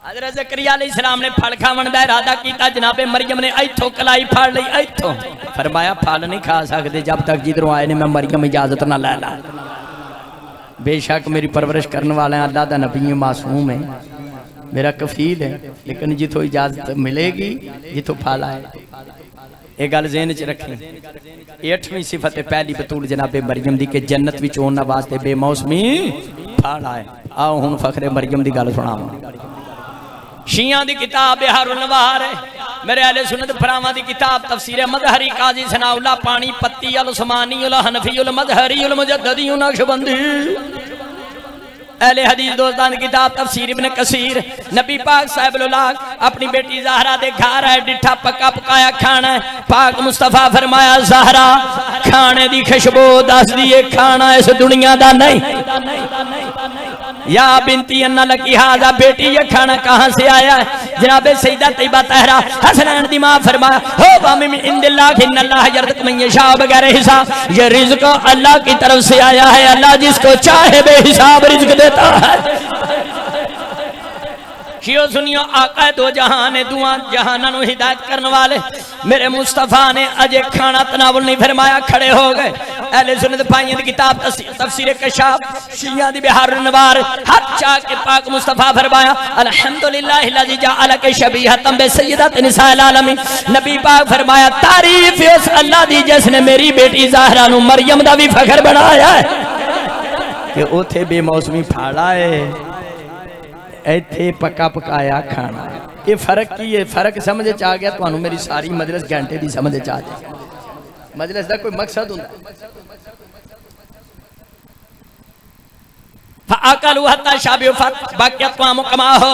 हज़रत ज़करिया अलैहिस्सलाम ने फल खावन का इरादा किया। जनाबे मरियम ने इथों कलाई फड़ ली, इथों। फरमाया फल नहीं खा सकते जब तक जिधरों आए ने मैं मरियम इजाजत ना लै ला। बेशक मेरी परवरिश करने वाले अल्लाह का नबी मासूम है, मेरा कफील है, लेकिन जिथों इजाजत मिलेगी, जिथों फल आए ये गल ज़हन च रखें। 8वीं सिफत पहली बतूल जनाबे मरियम दी के जन्नत विच उन्हां वास्ते बेमौसमी फल आए। आओ हुण फखरे मरियम दी गल सुणावां। शियां दी किताब बिहारुल नवार है, मेरे अहले सुन्नत भरावां दी किताब तफसीर मदहरी काजी सनाउल्लाह पानी पत्ती अल उस्मानी अल हनफी अल मदहरी अल मुजद्ददी नक्शबंदी। अहले हदीस दोस्तान किताब तफसीर इब्न कसीर। नबी पाक साहिबुल्लाह अपनी बेटी ज़हरा दे घर है, डिठा पका पकाया खाना है। पाक मुस्तफा फरमाया ज़हरा खाने दी खुशबू दस दिए खाना इस दुनिया दा नहीं। या बिनती अन्ना लकी हाजा, बेटी ये खाना कहाँ से आया है? जनाबे सईदा तैयबा तहरा हसनैन दी मां फरमाया हो बामी मिन इंदिल्लाह इन्नल्लाह यरज़ुक़ु मन यशाअ बगैर हिसाब। ये रिज़्क़ अल्लाह की तरफ से आया है, अल्लाह जिसको चाहे बेहिसाब रिज़्क़ देता है। शियो सुनियो आका दो जहान है, दुआ जहाना नु हिदायत करने वाले मेरे मुस्तफा ने अजे खाना तनावुल नहीं फरमाया, खड़े हो गए। अहले सुन्नत भाइयों की किताब तफसीर कशाफ शिया दी बिहारुन नवार हाथ चा के पाक मुस्तफा फरमाया अल्हम्दुलिल्लाह लजी जअल के शबीहतम बे सय्यदत निसाइल आलमीन। नबी पाक फरमाया तारीफ उस अल्लाह दी जिसने मेरी बेटी ज़हरा नु मरियम दा भी फखर बनाया है कि ओथे बेमौसमी फाड़ा है, इत्थे पका पकाया खाना। ये फर्क की है? फर्क समझ च आ गया तुहानू? मेरी सारी मजलिस घंटे दी समझ च आ जाए। मजलिस का कोई मकसद होता फ़अकलू हत्ता शाबिउ बाकियत तुआमु कमा हो।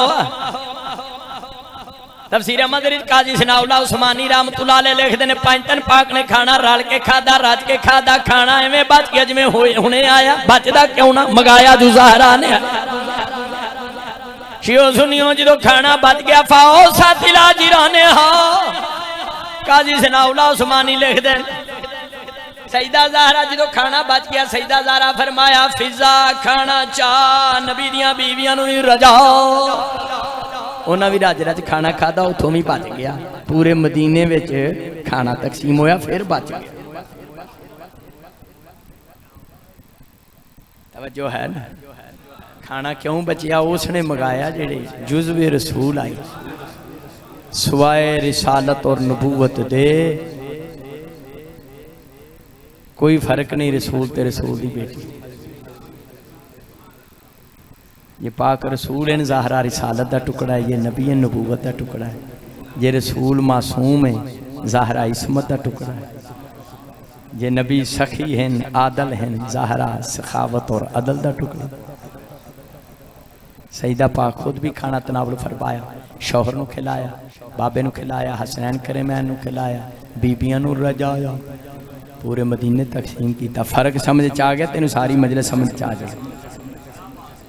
तफसीर मदरिज काजी सनाउल्लाह उस्मानी रहमतुल्लाह अलैह लिखदे ने पंज दिन पाक ने खाना रल के खादा, रज के खादा। खाना एवें बच गया जिवें हुणे आया, बचदा क्यों ना? मंगाया जो ज़हरा ने। शियो सुनियो जो खाना बच गया फाओ साथिला जिराने हा। काजी सनाउल्लाह उस्मानी लिख दे सईदा ज़हरा जो खाना बच गया, सईदा ज़हरा फरमाया फिजा खाना चा नबी दियां बीवियां नूं रजा। उन्हां भी रज रज खाना खादा, उथों भी बच गया। पूरे मदीने विच खाना तकसीम होया, फिर बच गया। तवज्जो है ना? खाना क्यों बचिया? उसने मंगाया जेड़े जुज़्वे रसूल आई सुवाए रिसालत और नबूवत दे कोई फर्क नहीं। रसूल ते रसूल दी बेटी ये पाक रसूल है, ज़हरा रिसालत का टुकड़ा है, ये नबी नबूवत का टुकड़ा है। ये रसूल मासूम है, ज़हरा इस्मत का टुकड़ा है। ये नबी सखी हैं, आदल हैं, ज़हरा सखावत और अदल का टुकड़ा। सईदा पाक खुद भी खाना तनावुल फरमाया, शौहर नू खिलाया, बाबे नू खिलाया, हसनैन करेमैन नू खिलाया, बीबियां नू रजाया, पूरे मदीने तकसीम किया। फर्क समझ च आ गया तेन? सारी मजलिस समझ च आ जाए।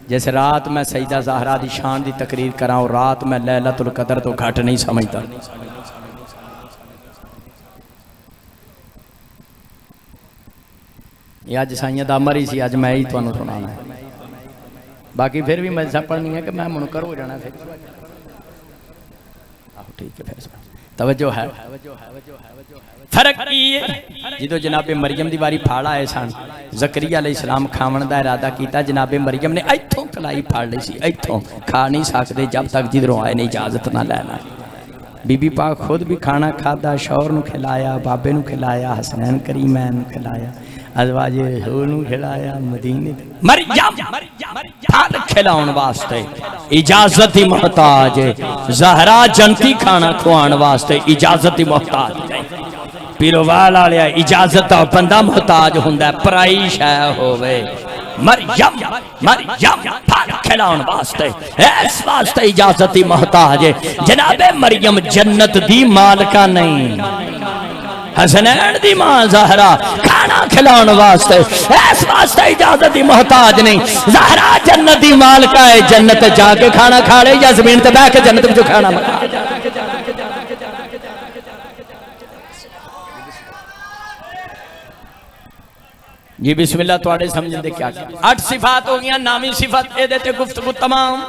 जिस रात मैं सईदा ज़हरा दी शान दी तकरीर करा और रात मैं लैलतुल कदर तो घट नहीं समझता। ये अज साइयां दा अमर ही सी, अज मैं ही तुहानू सुनाना है। बाकी फिर भी मजलिस पढ़नी है कि मैं मुनकर हो जाना फिर। ठीक है, फिर तवज्जो है। फर्क की है जो जनाबे मरियम दी वारी फाड़ आए सन, ज़करिया अलैहिस्सलाम खावन दा इरादा किया, जनाबे मरियम ने इत्थों कलाई फाड़ ली सी, इत्थों खा नहीं सकते जब तक जिधरों आए ने इजाजत ना लेना। बीबी पाक खुद भी खाना खादा, शौहर नू खिलाया, बाबे नू खिलाया, हसनैन करीमैन नू खिलाया, अज़वाजे रसूल नू खिलाया। मदीने मरियम फल खिलाउण वास्ते इजाजत ही मोहताज है। ज़हरा जन्नती खाना खुआण वास्ते इजाजत ही मोहताज है। पीरोवाल वाले इजाजत का बंदा मोहताज हुंदा, पराई शै होवे। मरियम मरियम फल खिलाउण वास्ते इस वास्ते इजाजत ही मोहताज है। जनाबे मरियम जन्नत दी मालका नहीं, हसनैन दी मां ज़हरा खाना खिलाउण वास्ते इस वास्ते इजाजत दी मोहताज नहीं। ज़हरा जन्नत दी मालका है, जन्नत जाके खाना खा ले या जमीन ते बैठ के जन्नत विच खाना मंगा। जी बिस्मिल्लाह तुहाडे समझण दे क्या 8 सिफात हो गई। नामी सिफत एदे ते गुफ्तगू तमाम।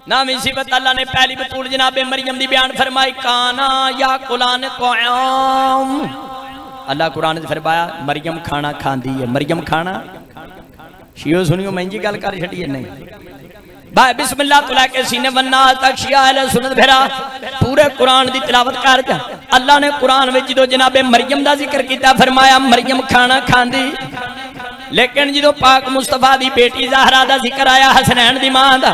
नामी सिफत अल्लाह ने पहली बतूल जनाबे मरियम दी बयान फरमाई काना या कुलान तआम। अल्लाह कुरान में फरमाया मरियम खाना खांदी है। मरियम खाना शियो सुनियो महंगी गल कर छड़ी नहीं भाई। बिस्मिल्लाह तो लैके सीने वन्ना तक शिया अहले सुन्नत भेरा पूरे कुरान दी तिलावत कर जा। अल्लाह ने कुरान में जो जनाबे मरियम का जिक्र किया फरमाया मरियम खाना खांदी, लेकिन जो पाक मुस्तफा दी बेटी ज़हरा दा जिक्र आया हसनैन दी मां दा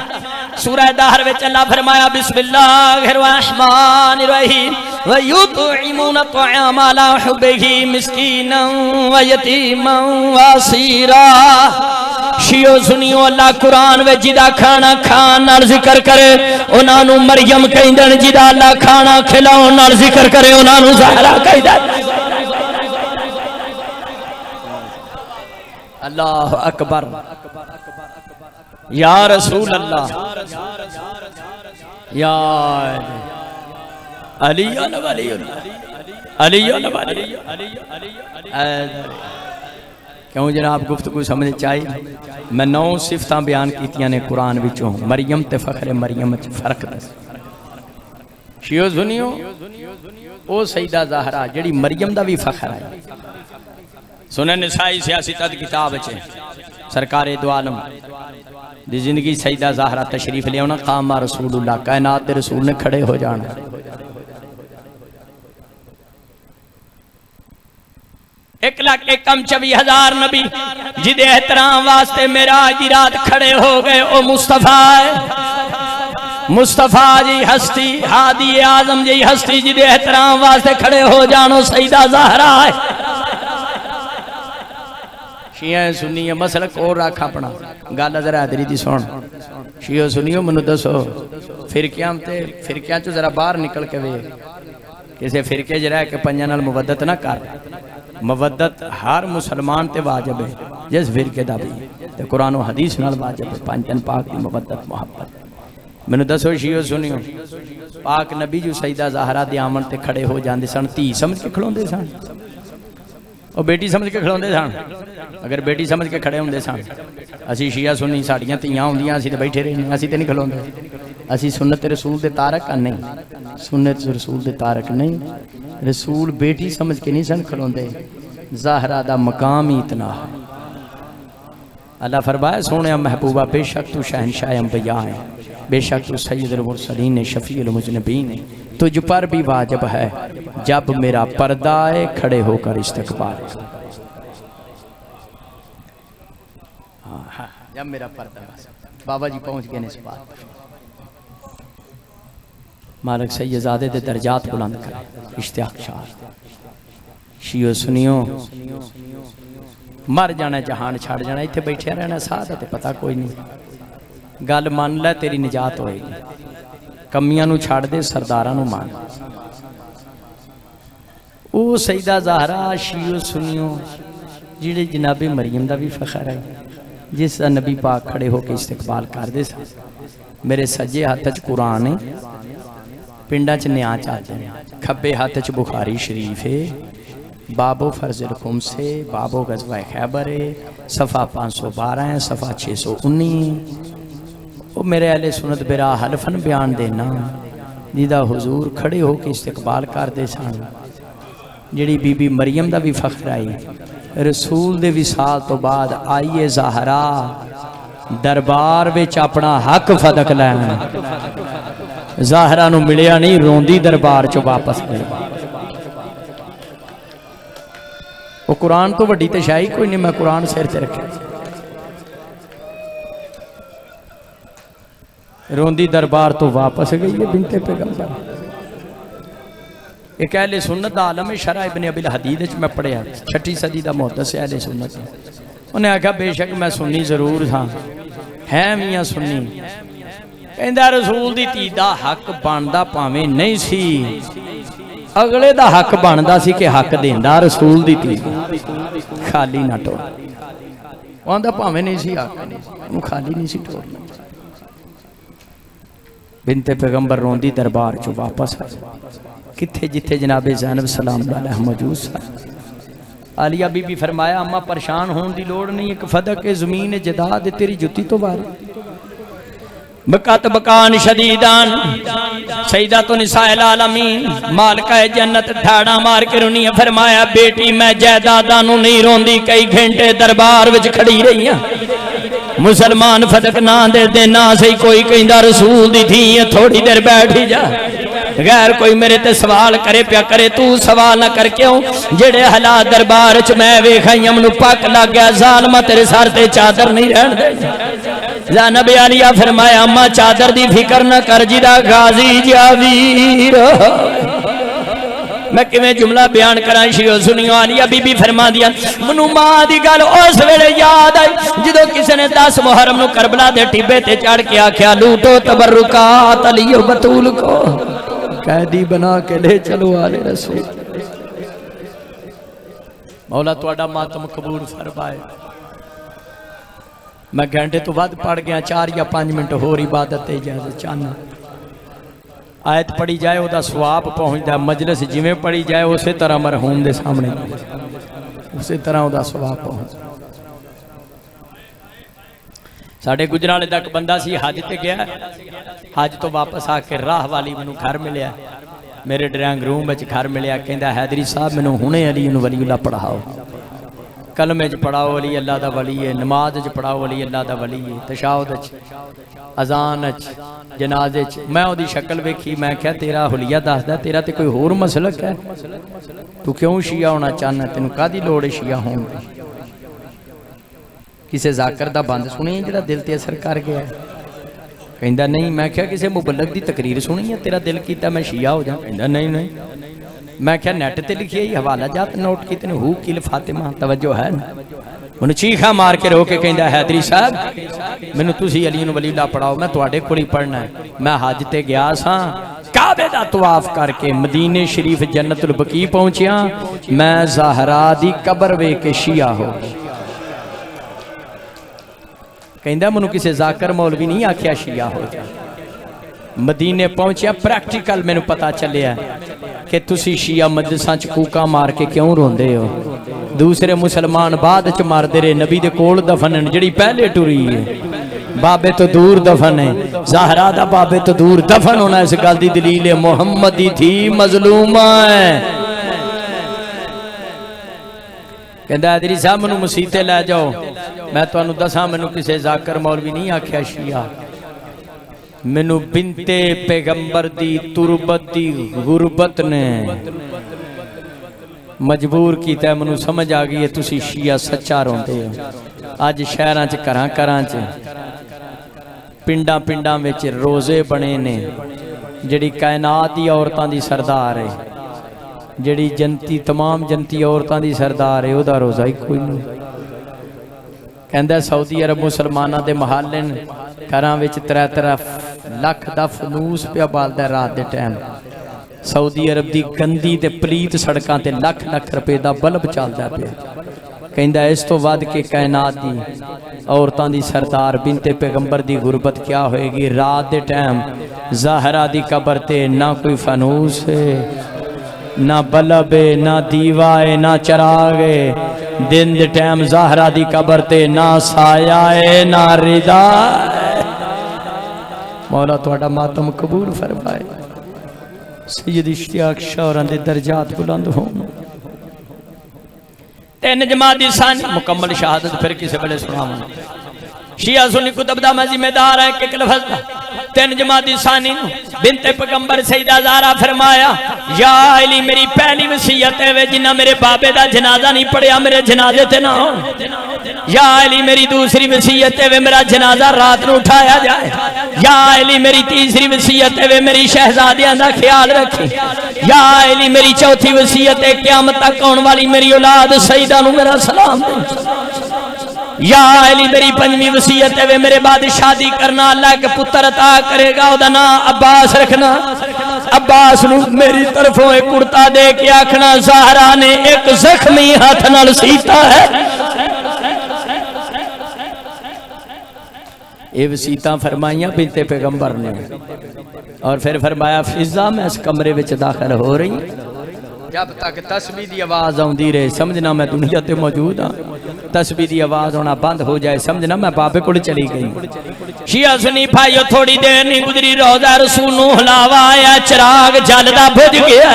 सूरह दहर विच अल्लाह फरमाया बिस्मिल्लाहिर रहमानिर रहीम व युतइमुना तआम अला हुब्बिही मिस्कीनन व यतीमन व असीरा। शियो सुनियो अल्लाह कुरान में जिदा खाना खान नाल जिक्र करे उन्हां नू मरियम कहंदे, जिदा अल्लाह खाना खिलाउण नाल जिक्र करे उन्हां नू ज़हरा कहंदा। अल्लाह अकबर या रसूल अल्लाह या अली वली अली वली। क्यों जनाब गुफ्तगू समझ चाहिए। मैं 9 सिफतां बयान कीतियां ने कुरान विचों मरियम ते फखरे मरियम च फर्क दस। शियो सुनियो ओ सईदा ज़हरा जिहड़ी मरियम दा भी फखर है। सुने निसाई सियासत किताब च सरकारे दो आलम दी जिंदगी सईदा ज़हरा तशरीफ ले आना कामा रसूलुल्लाह कायनात दे रसूल ने खड़े हो जाना। 1,24,000 नबी जिदे एहतराम वास्ते मेराज दी रात खड़े हो गए ओ मुस्तफा है। मुस्तफा जी हस्ती हादी आजम जी हस्ती जिदे एहतराम वास्ते खड़े हो जानो सईदा ज़हरा है। शिया सुनिए मसलक और रख अपना गल जरा हैदरी दी सुन। शियो सुनियो मैनू दसो फिरकियां चो जरा बाहर निकल के वे किसी फिरके च रह के पंजां नाल मुवद्दत ना कर। मुवद्दत हर मुसलमान ते वाजिब है जिस फिरके दा भी ते कुरान और हदीस नाल वाजिब है। पंजन पाक दी मुवद्दत मोहब्बत। मैनू दसो शियो सुनियो पाक नबी जो सईदा ज़हरा दे आमन ते खड़े हो जाते सन धी समझ के खड़ोंदे सन और बेटी समझ के खड़ोंदे सन। अगर बेटी समझ के खड़े होंदे सन असी शिया सुन्नी साड़ियां धीयां होंदियां असी ते बैठे रहने असी ते नहीं खड़ोंदे। असी सुन्नत रसूल दे तारक नहीं सुन्नत रसूल दे तारक नहीं। रसूल बेटी समझ के नहीं सन खड़ोंदे। ज़हरा दा मकाम ही इतना है। अल्लाह फरमाया सोने महबूबा बेशक तू शहनशाह अंबिया है, बेशक तू सैयदुल मुरसलीन शफीउल मुज़नबीन है। तुझ पर भी वाजिब है जब मेरा पर्दा है खड़े होकर इस्तकबाल। हाँ जब मेरा पर्दा बाबा जी पहुंच गए इस बात। मालिक सैयदादे दे दर्जात बुलंद करे। इश्तियाक शाह शियो सुनियो मर जाना जहान छड़ जाना इत्थे बैठे रहना साथ ते पता कोई नहीं। गल मान लै तेरी निजात होएगी। कमियां नू छड़ दे सरदारां नू मान। ओ सईदा ज़हरा शियो सुनियो जिहड़े जनाबे मरियम दा भी फखर है जिस नबी पाक खड़े होकर इस्तकबाल करते सन। मेरे सज्जे हाथ च कुरान है पिंडा च न्याय चलते हैं। खब्बे हाथ च बुखारी शरीफ है बाबो फर्जुल खुमसे बाबो गज़वा खैबर है सफ़ा 512 है सफ़ा 619। वो मेरे अहले सुनत बिरा हलफन बयान देना जिदा हुजूर खड़े होकर इस्तकबाल करते सन। जिहड़ी बीबी मरियम का भी फख्र आई रसूल दे विसाल तो बाद आइए ज़हरा दरबार विच अपना हक फदक लैना। ज़हरा नू मिलिया नहीं रोंदी दरबार चो वापस गई। वो कुरान तो वड्डी ते शाही कोई नहीं। मैं कुरान सिर ते रखे रोंदी दरबार तो वापस गई है बिनते पैगंबर। एक अहले सुन्नत दा आलम है शरह इब्न अबिल हदीद च मैं पढ़िया 6वीं सदी का मुहद्दिस है अहले सुन्नत। उन्हें आख्या बेशक मैं सुन्नी जरूर था है मियाँ सुन्नी। कहंदा रसूल दी धी दा हक बनदा भावें नहीं सी अगले दा हक बनदा सी कि हक देंदा रसूल दी धी खाली ना टोर। आंदा भावें नहीं सी हक खाली नहीं सी टोरना। बिनते पैगंबर रोंदी दरबार चो वापस किथे जिथे जनाबे ज़ैनब सलाम अलैहा मौजूद सा। आलिया बीबी फरमाया अम्मा परेशान होने की लोड़ नहीं। एक फदक के जमीन जदाद तेरी जुती तो बार बकत बकान शदीदान सईदा तो निसाइल आलमीन मालिका जन्नत ठाड़ा मार के रोनी है। फरमाया बेटी मैं जायदादा नू नहीं रोंदी कई घंटे दरबार विच खड़ी रही हां। मुसलमान फदक ना दे देना सही कोई कहंदा रसूल दी थी थोड़ी देर बैठ ही जा। गैर कोई मेरे ते सवाल करे प्या करे, तू सवाल ना कर क्यों? जेड़े हालात दरबार च मैं वेखाई मैनू पक लग गया, जालमा तेरे सर ते चादर नहीं रहन दे। ज़ैनब आलिया फरमाया अम्मा चादर दी फिक्र न कर, जिदा गाजी जावीर। मैं किवें जुमला बयान करा शियो सुनियो। आलिया बीबी फरमा दिया मनु मां दी गल उस वेले याद आई जदों किसी ने 10 मुहर्रम नूं करबला दे टिब्बे ते चढ़ के आख्या लूटो तबरुकात अलियो बतूल को कैदी बना के ले चलो आले रसूल। मौला तुहाडा मातम कबूल फरमाए। मैं घंटे तो वध पढ़ गया, 4 या 5 मिनट होर इबादत इजाजत चाहना। आयत पढ़ी जाए वह सवाब पहुँचता, मजलिस जिमें पढ़ी जाए उस तरह मरहूम के सामने उस तरह वह सवाब पहुँच। साढ़े गुजराले तक बंदा सी हज ते गया, हज तो वापस आके राह वाली मैनू घर मिलया, मेरे ड्राइंग रूम में घर मिलया। कहता हैदरी साहब मैनू हुणे अली वलीउल्लाह पढ़ाओ, कलमे च पढ़ाओ अली अल्लाह दा वली है, नमाज च पढ़ाओ अली अल्लाह दा वली है, तशाहुद अजान जनाजे च। मैं उहदी शक्ल वेखी, मैं क्या तेरा हुलिया दसदा, तेरा तो कोई होर मसलक है, तू क्यों शिया होना चाहना, तेन कादी लोड़ है शिया होने की? किसी जाकर दा बंद सुनी जिहड़ा दिल ते असर कर गया? कहंदा नहीं। मैं क्या किसी मुबल्लग दी तकरीर सुनी है तेरा दिल कीता मैं शिया हो जाऊं? कहंदा नहीं नहीं। मैं क्या नेट ते लिखी है हवाला जात नोट की तेन हू किल फातिमा तवज्जो है ना? उन्हें चीखा मार के रो के कहता हैदरी साहब मैनू तुसी अली वलीउल्लाह पढ़ाओ, मैं तुहाडे कोल ही पढ़ना है। मैं हज ते गया सां, काबे दा तवाफ करके मदीने शरीफ जन्नतुल बकी पहुंचिया, मैं ज़हरा दी कबर वेख के शिया हो। कहंदा मैनू किसी जाकर मौलवी नहीं आख्या शिया हो जा। मदीने पहुंचिया, प्रैक्टिकल मैनू पता चलिया कि तुसी शिया मजलिसां च कूका मार के क्यों रोंदे हो? दूसरे मुसलमान बाद च मारदे रहे, नबी दे कोल दफन जड़ी पहले टुरी है, बाबे तो दूर दफन है। ज़हरा दा बाबे तो दूर दफन होना इस गल दी दलील है, मुहम्मद दी थी मजलूमा है। कहंदा हैदरी साहब मैनू मसीते लै जाओ, मैं तुहानू दसां मैनू किसी जाकर मौलवी नहीं आख्या शिया, मैनू बिनते पैगंबर दी तुरबत दी गुरबत ने मजबूर किया। मैनू समझ आ गई है तुसी शिया सच्चा रोंदे हो। अज शहरां च घरां च पिंडां पिंडां विच रोजे बने ने, जिहड़ी कायनात दी औरतां दी सरदार है, जिहड़ी जनती तमाम जनती औरतां दी सरदार है, ओहदा रोजा ही कोई नहीं। कहंदा सऊदी अरब मुसलमानां दे महाले ने, घरां विच 3 लाख दा फलूस पिया बालदा रात दे टाइम। सऊदी अरब दी गंदी ते पलीत सड़कां ते लाख लाख रुपए दा बल्ब चलदा पिया। कहंदा इस तो वध के कायनात दी औरतां दी सरदार बिनते पैगंबर दी गुरबत क्या होएगी? रात दे टाइम ज़हरा दी कबर ते ना कोई फनूस है, ना बल्ब है, ना दीवा है, ना चराग है। दिन दे टाइम ज़हरा दी कबर ते ना साया है ना रिदा है। मौला तुहाडा मातम कबूल फरमाए। सैयद इश्तियाक शौहरां दे दर्जात बुलंद होण। 3 जमात दी सान मुकम्मल शहादत फिर किसी वेले सुनावां। शिया सुन्नी कुतुब दा मैं जिम्मेदार है कि लफ्ज़ दा। 3 जमात दी सानी बिनते पैगंबर सईदा ज़हरा फरमाया या अली मेरी पहली वसीयत है जिन्ना मेरे बाबे दा जनाजा नहीं पढ़िया मेरे जनाजे ते ना हो। या अली मेरी दूसरी वसीयत है मेरा जनाजा रात को उठाया जाए। या अली मेरी तीसरी वसीयत है मेरी शहजादियां दा ख्याल रखी। या अली मेरी चौथी वसीयत है क़यामत तक आने वाली मेरी औलाद सईदा नूं मेरा सलाम दे। या अली मेरी 5वीं वसीयत है मेरे बाद शादी करना, अल्लाह के पुत्र अता करेगा, ओदा नाम अब्बास रखना। अब्बास नूं मेरी तरफों एक कुर्ता दे के आखना ज़हरा ने एक जख्मी हाथ नाल सीता है। ये वसीयतां फरमाइयां बिनते पैगंबर ने। और फिर फरमाया फिजा मैं इस कमरे विच दाखिल हो रही जब तक तस्बीह की आवाज़ आती रहे समझना मैं दुनिया ते मौजूद हाँ। तस्बीह की आवाज़ आना बंद हो जाए समझना मैं बाबे को चली गई। शिया सुनी भाइयों थोड़ी देर नहीं गुजरी रोज़ा रसूल नूं हलावा आया, चिराग जलदा बुझ गया।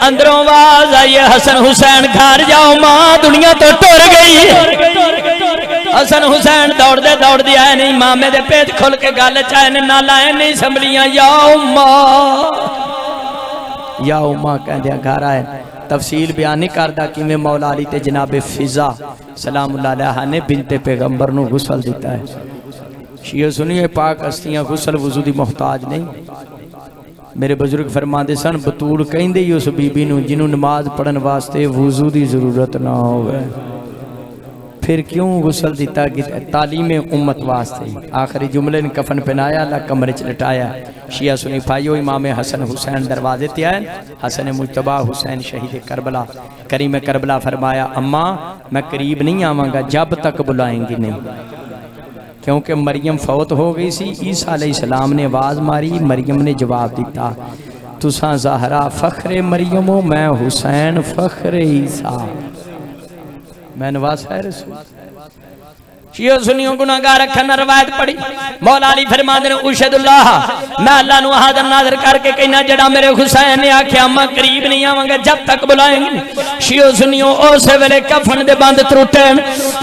अंदरों आवाज़ आई हसन हुसैन घर जाओ मां दुनिया तो टुर गई। हसन हुसैन दौड़ते दौड़ते आए नहीं, मामे दे पेट खुल के गल चाहे नाल आए नहीं संभलियां। या या उम्मा कहंदे घर आए। तफसील बयान नहीं करता कि मैं मौला अली ते जनाबे फिजा सलामुल्लाह अलैहा ने बिनते पैगंबर नूं गुसल दिता है। शिया सुनिए पाक हस्तियां गुसल वजू दी मोहताज नहीं। मेरे बुजुर्ग फरमाते सन बतूल कहंदे ही उस बीबी नूं जिन्हों नमाज पढ़न वास्ते वजू की जरूरत ना होवे, फिर क्यों गुसल दिता कि तालीम उम्मत वास्ते। आखिरी जुमले ने कफन पहनाया, अल्लाह कमरे च लटाया। शिया सुनी भाइयों इमाम हसन हुसैन दरवाजे ते आए। हसन मुजतबा हुसैन शहीद करबला करीम करबला फरमाया अम्मा मैं करीब नहीं आवांगा जब तक बुलाएंगी नहीं, क्योंकि मरियम फौत हो गई सी। ईसा अलैहिस्सलाम ने आवाज़ मारी, मरियम ने जवाब दिता तुसा ज़हरा फ़ख्रे मरियमो मैं हुसैन फ़ख्रे ईसा, मैं नवाज़ है रसूल। शियो सुनियो गुनाहगार अखन रवायत पढ़ी। मौला अली फरमाते ने उशदुल्लाह मैं अल्लाह नु हाज़िर नाज़िर करके कहना जड़ा मेरे हुसैन ने आख्या मैं करीब नहीं आवांगा जब तक बुलाएंगे। शियो सुनियो उस वेले कफन दे बंद त्रुटे,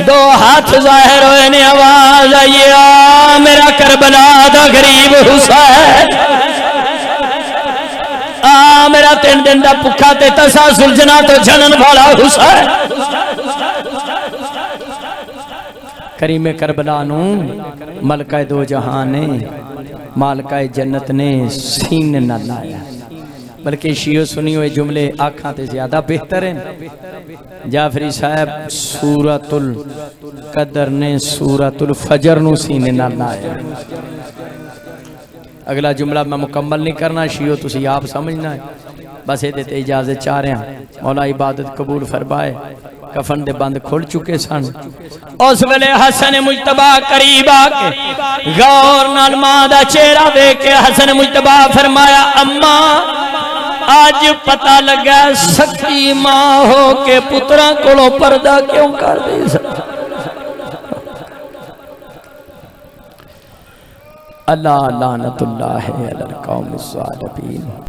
दो हाथ जाहिर होए ने, आवाज आई आ मेरा करबला दा गरीब हुसैन, आ मेरा 3 दिन दा भुखा ते तसा सुलझना तो जनन वाला हुसैन। करीम करबला नू मलका दो जहान ने मालका जन्नत ने सीने न लाया। बल्कि शियो सुनियो ये जुमले आँखों से ज्यादा बेहतर हैं। जाफरी साहब सूरतुल कदर ने सूरतुल फजर नू सीने न लाया। अगला जुमला मैं मुकम्मल नहीं करना, शियो तुसी आप समझना है, बस ये देते इजाजत चाह रहे हैं। मौला इबादत कबूल फरमाए। कफन दे बंद खुल चुके सन। उस वेले हसन मुजतबा करीब आके गौर नाल मां दा चेहरा देख के हसन मुजतबा फरमाया अम्मा आज पता लगा सच्ची मां हो के पुत्रा कोलों पर्दा क्यों कर दे। अल्लाह लानतुल्लाह अलल कौम ज़ालिमीन।